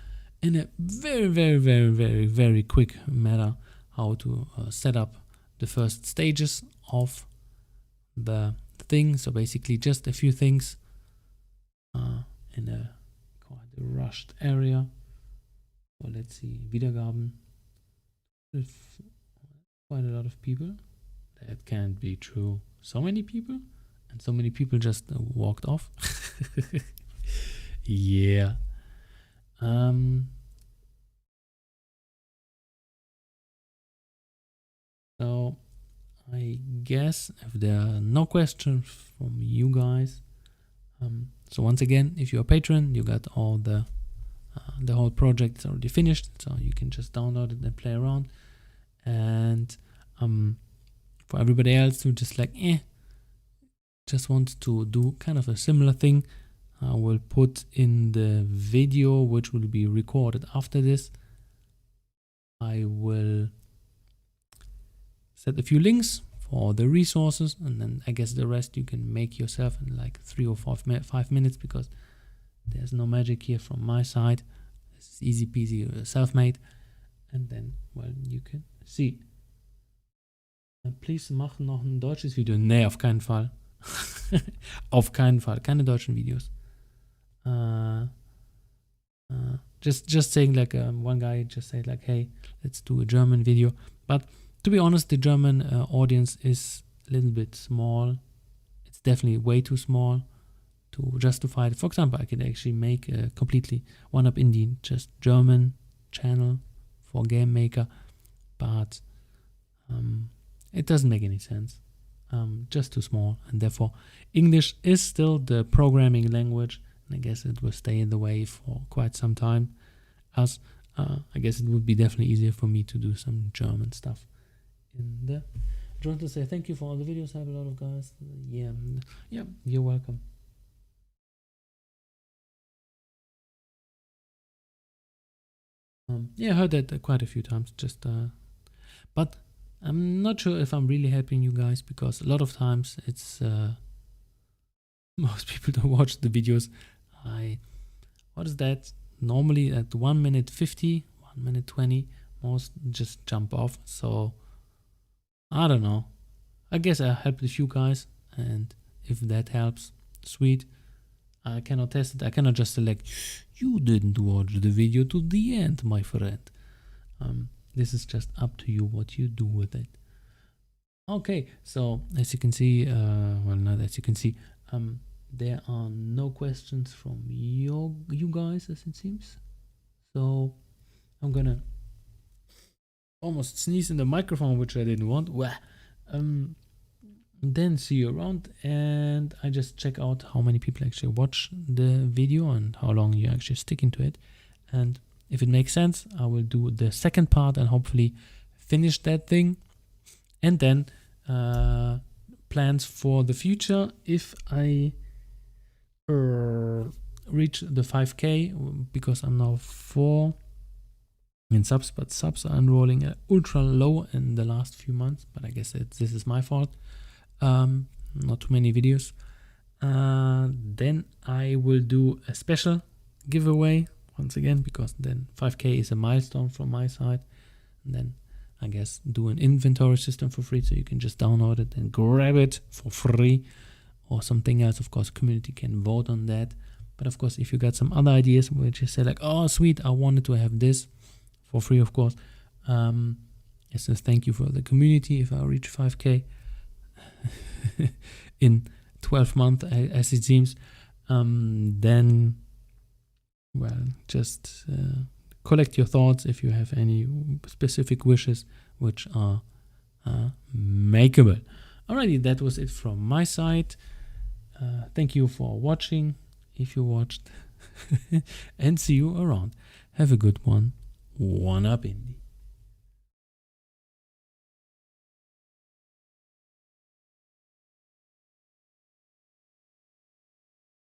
in a very quick manner how to set up the first stages of the thing. So basically just a few things in a quite rushed area. So let's see, Wiedergaben. Quite a lot of people. That can't be true. So many people, and so many people just walked off. Yeah. So I guess if there are no questions from you guys, so once again, if you're a patron, you got all the whole project is already finished, so you can just download it and play around. And for everybody else who just like just want to do kind of a similar thing, I will put in the video which will be recorded after this. I will set a few links for the resources, and then I guess the rest you can make yourself in like 3 or 5 minutes, because there's no magic here from my side. This is easy peasy, self-made. And then, well, you can see. Please mach noch ein deutsches Video. Nee, auf keinen Fall. Auf keinen Fall. Keine deutschen Videos. Just saying, like one guy just said like, hey, let's do a German video. But to be honest, the German audience is a little bit small. It's definitely way too small to justify it. For example, I could actually make a completely one-up indie, just German channel for Game Maker, but it doesn't make any sense. Just too small, and therefore English is still the programming language, and I guess it will stay in the way for quite some time, as I guess it would be definitely easier for me to do some German stuff in there. I want to say thank you for all the videos. I have a lot of guys. Yeah, you're welcome. Yeah, I heard that quite a few times, just but I'm not sure if I'm really helping you guys, because a lot of times it's most people don't watch the videos. What is that? Normally at 1 minute 50, 1 minute 20, most just jump off. So I don't know. I guess I helped a few guys, and if that helps, sweet. I cannot test it. I cannot just select, you didn't watch the video to the end, my friend. This is just up to you what you do with it. Okay, so as you can see, well, not as you can see, there are no questions from you guys, as it seems. So I'm gonna almost sneeze in the microphone, which I didn't want. Then see you around, and I just check out how many people actually watch the video and how long you're actually sticking to it. And if it makes sense, I will do the second part and hopefully finish that thing. And then plans for the future. If I reach the 5K, because I'm now 4 in subs, but subs are enrolling ultra low in the last few months. But I guess this is my fault. Not too many videos. Then I will do a special giveaway once again, because then 5K is a milestone from my side. And then I guess do an inventory system for free, so you can just download it and grab it for free, or something else. Of course, community can vote on that. But of course, if you got some other ideas which you say like, oh sweet, I wanted to have this for free, of course, Yes, and thank you for the community. If I reach 5K in 12 months, as it seems, then, well, just collect your thoughts if you have any specific wishes which are makeable. Alrighty, that was it from my side. Thank you for watching, if you watched, and see you around. Have a good one. One up, Indie.